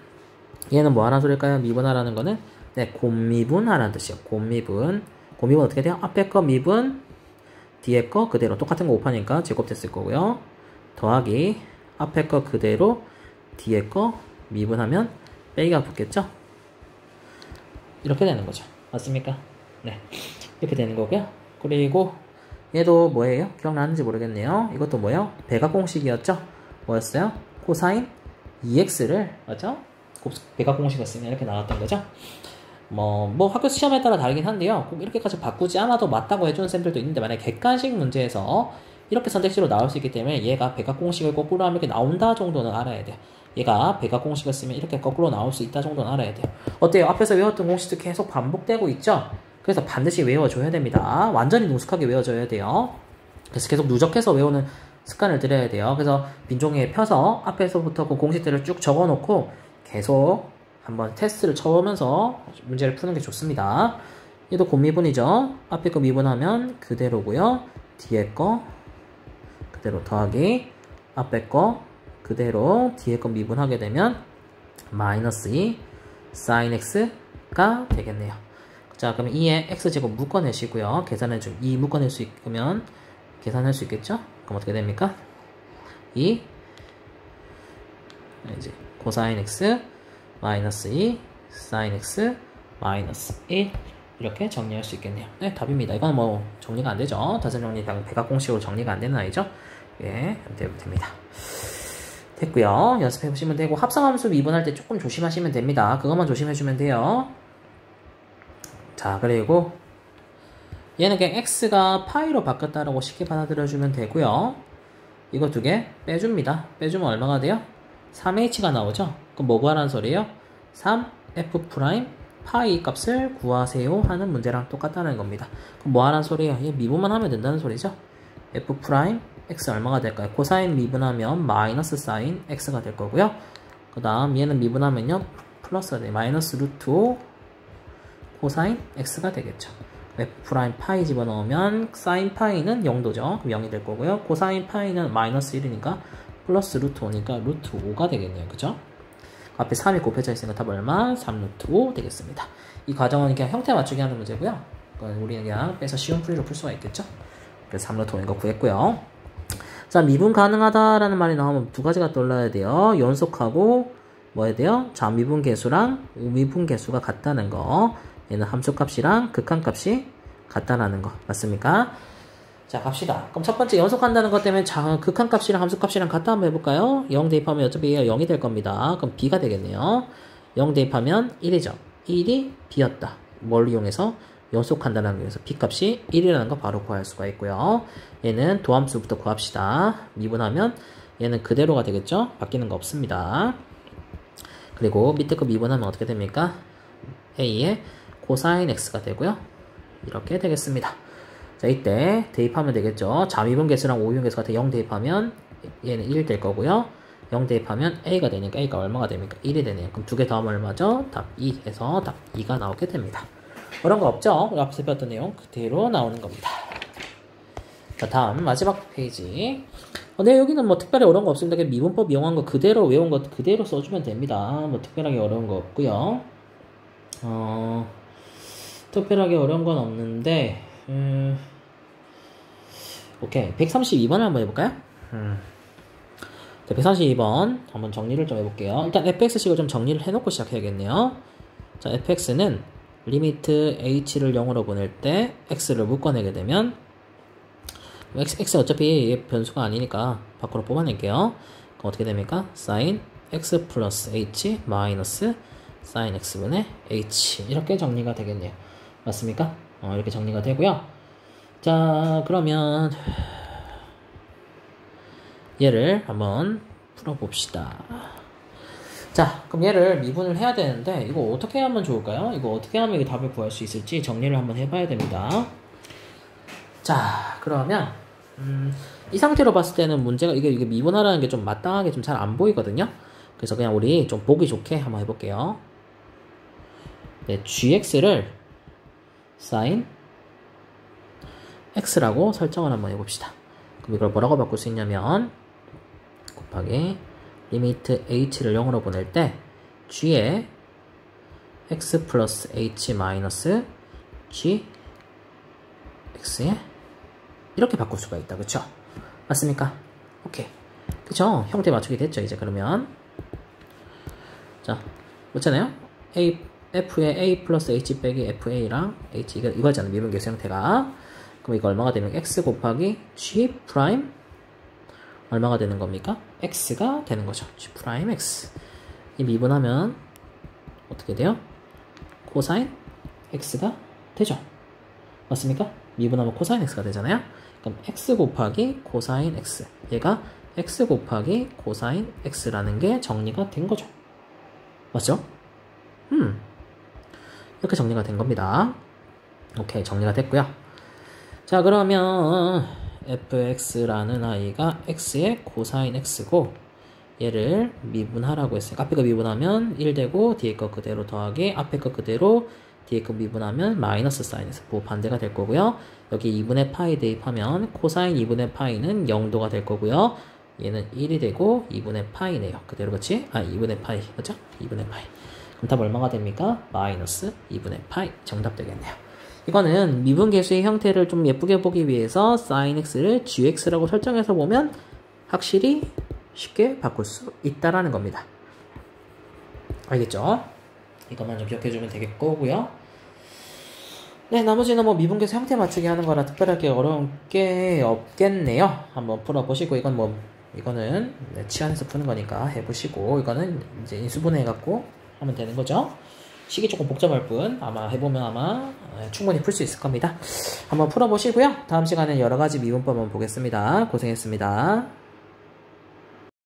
얘는 뭐 하라는 소리일까요? 미분하라는 거는 네, 곱미분하라는 뜻이에요. 곱미분 어떻게 돼요? 앞에 거 미분 뒤에 거 그대로 똑같은 거 곱하니까 제곱됐을 거고요. 더하기 앞에 거 그대로 뒤에 거 미분하면 빼기가 붙겠죠? 이렇게 되는 거죠. 맞습니까? 네. 이렇게 되는 거고요. 그리고 얘도 뭐예요? 기억나는지 모르겠네요. 이것도 뭐예요? 배각 공식이었죠? 뭐였어요? 코사인 2x를 맞죠? 배각 공식을 쓰면 이렇게 나왔던 거죠? 뭐 학교 시험에 따라 다르긴 한데요. 꼭 이렇게까지 바꾸지 않아도 맞다고 해주는 쌤들도 있는데 만약에 객관식 문제에서 이렇게 선택지로 나올 수 있기 때문에 얘가 배각 공식을 거꾸로 하면 이렇게 나온다 정도는 알아야 돼요. 얘가 배각 공식을 쓰면 이렇게 거꾸로 나올 수 있다 정도는 알아야 돼요. 어때요? 앞에서 외웠던 공식도 계속 반복되고 있죠? 그래서 반드시 외워줘야 됩니다. 완전히 능숙하게 외워줘야 돼요. 그래서 계속 누적해서 외우는 습관을 들여야 돼요. 그래서 빈종이에 펴서 앞에서부터 그 공식들을 쭉 적어놓고 계속 한번 테스트를 쳐보면서 문제를 푸는 게 좋습니다. 얘도 곱미분이죠. 앞에 거 미분하면 그대로고요. 뒤에 거 그대로 더하기 앞에 거 그대로 뒤에 거 미분하게 되면 마이너스 2 sin x가 되겠네요. 자, 그럼 2에 x제곱 묶어내시고요. 계산해주면 2 묶어낼 수 있으면 계산할 수 있겠죠? 그럼 어떻게 됩니까? 2 이제 코사인 x 마이너스 2 sin x 마이너스 1 이렇게 정리할 수 있겠네요. 네, 답입니다. 이건 뭐 정리가 안 되죠. 덧셈 정리 배각 공식으로 정리가 안 되는 아이죠. 예, 됩니다. 됐고요. 연습해 보시면 되고 합성함수 미분할 때 조금 조심하시면 됩니다. 그것만 조심해주면 돼요. 자, 그리고 얘는 그냥 x가 파이로 바뀌었다라고 쉽게 받아들여주면 되고요. 이거 두 개 빼줍니다. 빼주면 얼마가 돼요? 3h가 나오죠? 그럼 뭐 구하라는 소리예요? 3f' 파이 값을 구하세요 하는 문제랑 똑같다는 겁니다. 그럼 뭐 하라는 소리예요? 얘 미분만 하면 된다는 소리죠? f' x 얼마가 될까요? 코사인 미분하면 마이너스 사인 x가 될 거고요. 그 다음 얘는 미분하면요 플러스가 돼요. 마이너스 루트 5 코사인 x가 되겠죠. f' 파이 집어넣으면 사인 파이는 0도죠. 그럼 0이 될 거고요. 코사인 파이는 마이너스 1이니까 플러스 루트 5니까 루트 5가 되겠네요. 그죠? 앞에 3이 곱해져 있으니까 답 얼마? 3 루트 5 되겠습니다. 이 과정은 그냥 형태 맞추기 하는 문제고요. 우리는 그냥 빼서 쉬운 풀이로 풀 수가 있겠죠? 그래서 3 루트 5인 거 구했고요. 자, 미분 가능하다라는 말이 나오면 두 가지가 떠올라야 돼요. 연속하고 뭐 해야 돼요? 좌미분 계수랑 우미분 계수가 같다는 거. 얘는 함수값이랑 극한값이 같다라는 거. 맞습니까? 자, 갑시다. 그럼 첫 번째 연속한다는 것 때문에 극한값이랑 함수값이랑 같다 한번 해볼까요? 0 대입하면 어차피 얘가 0이 될 겁니다. 그럼 b가 되겠네요. 0 대입하면 1이죠. 1이 b였다. 뭘 이용해서? 연속한다는 거에서 b값이 1이라는 거 바로 구할 수가 있고요. 얘는 도함수부터 구합시다. 미분하면 얘는 그대로가 되겠죠? 바뀌는 거 없습니다. 그리고 밑에 거 미분하면 어떻게 됩니까? a의 코사인 x가 되고요. 이렇게 되겠습니다. 자, 이때 대입하면 되겠죠. 자미분 계수랑 오미분 계수 같은 0 대입하면 얘는 1 될 거고요. 0 대입하면 a가 되니까 a가 얼마가 됩니까? 1이 되네요. 그럼 두 개 더하면 얼마죠? 답 2 해서 답 2가 나오게 됩니다. 그런 거 없죠? 앞서 배웠던 내용 그대로 나오는 겁니다. 자, 다음 마지막 페이지. 네, 여기는 뭐 특별히 어려운 거 없습니다. 미분법 이용한 거 그대로 외운 거 그대로 써주면 됩니다. 뭐 특별하게 어려운 거 없고요. 특별하게 어려운 건 없는데 오케이. 132번을 한번 해볼까요? 자, 132번 한번 정리를 좀 해볼게요. 일단 fx식을 좀 정리를 해놓고 시작해야겠네요. 자, fx는 리미트 h를 0으로 보낼 때 x를 묶어내게 되면 x 어차피 변수가 아니니까 밖으로 뽑아낼게요. 그럼 어떻게 됩니까? sin x 플러스 h 마이너스 sin x분의 h 이렇게 정리가 되겠네요. 맞습니까? 이렇게 정리가 되고요. 자, 그러면 얘를 한번 풀어봅시다. 자, 그럼 얘를 미분을 해야 되는데 이거 어떻게 하면 좋을까요? 이거 어떻게 하면 이 답을 구할 수 있을지 정리를 한번 해봐야 됩니다. 자, 그러면 이 상태로 봤을 때는 문제가 이게 미분하라는 게 좀 마땅하게 좀 잘 안 보이거든요. 그래서 그냥 우리 좀 보기 좋게 한번 해볼게요. 네, gx를 sin x라고 설정을 한번 해봅시다. 그럼 이걸 뭐라고 바꿀 수 있냐면 곱하기 리미트 h를 0으로 보낼 때 g에 x 플러스 h 마이너스 g x에 이렇게 바꿀 수가 있다. 그쵸? 맞습니까? 오케이. 그쵸? 형태 맞추기 됐죠? 이제 그러면 자, 그렇잖아요? f에 a 플러스 h 빼기 fa랑 h 이거잖아요. 미분계수 형태가. 그럼 이거 얼마가 되면 x 곱하기 g 프라임 얼마가 되는 겁니까? x가 되는 거죠. g 프라임 x. 이 미분하면 어떻게 돼요? 코사인 x가 되죠. 맞습니까? 미분하면 코사인 x가 되잖아요. 그럼 x 곱하기 코사인 x. 얘가 x 곱하기 코사인 x라는 게 정리가 된 거죠. 맞죠? 이렇게 정리가 된 겁니다. 오케이, 정리가 됐고요. 자, 그러면 fx라는 아이가 x의 코사인 x고 얘를 미분하라고 했어요. 앞에 거 미분하면 1 되고 뒤에 거 그대로 더하기 앞에 거 그대로 뒤에 거 미분하면 마이너스 사인 x 반대가 될 거고요. 여기 2분의 파이 대입하면 코사인 2분의 파이는 0도가 될 거고요. 얘는 1이 되고 2분의 파이네요. 그대로 그렇지? 2분의 파이. 맞죠? 2분의 파이. 그럼 답 얼마가 됩니까? 마이너스 2분의 파이. 정답 되겠네요. 이거는 미분계수의 형태를 좀 예쁘게 보기 위해서 sin x를 gx라고 설정해서 보면 확실히 쉽게 바꿀 수 있다라는 겁니다. 알겠죠? 이것만 좀 기억해주면 되겠고요. 네, 나머지는 뭐 미분계수 형태 맞추기 하는 거라 특별하게 어려운 게 없겠네요. 한번 풀어보시고 이거는 치안에서 푸는 거니까 해보시고 이거는 이제 인수분해 해갖고 하면 되는 거죠. 식이 조금 복잡할 뿐 아마 해보면 아마 충분히 풀 수 있을 겁니다. 한번 풀어보시고요. 다음 시간에 여러 가지 미분법 한번 보겠습니다. 고생했습니다.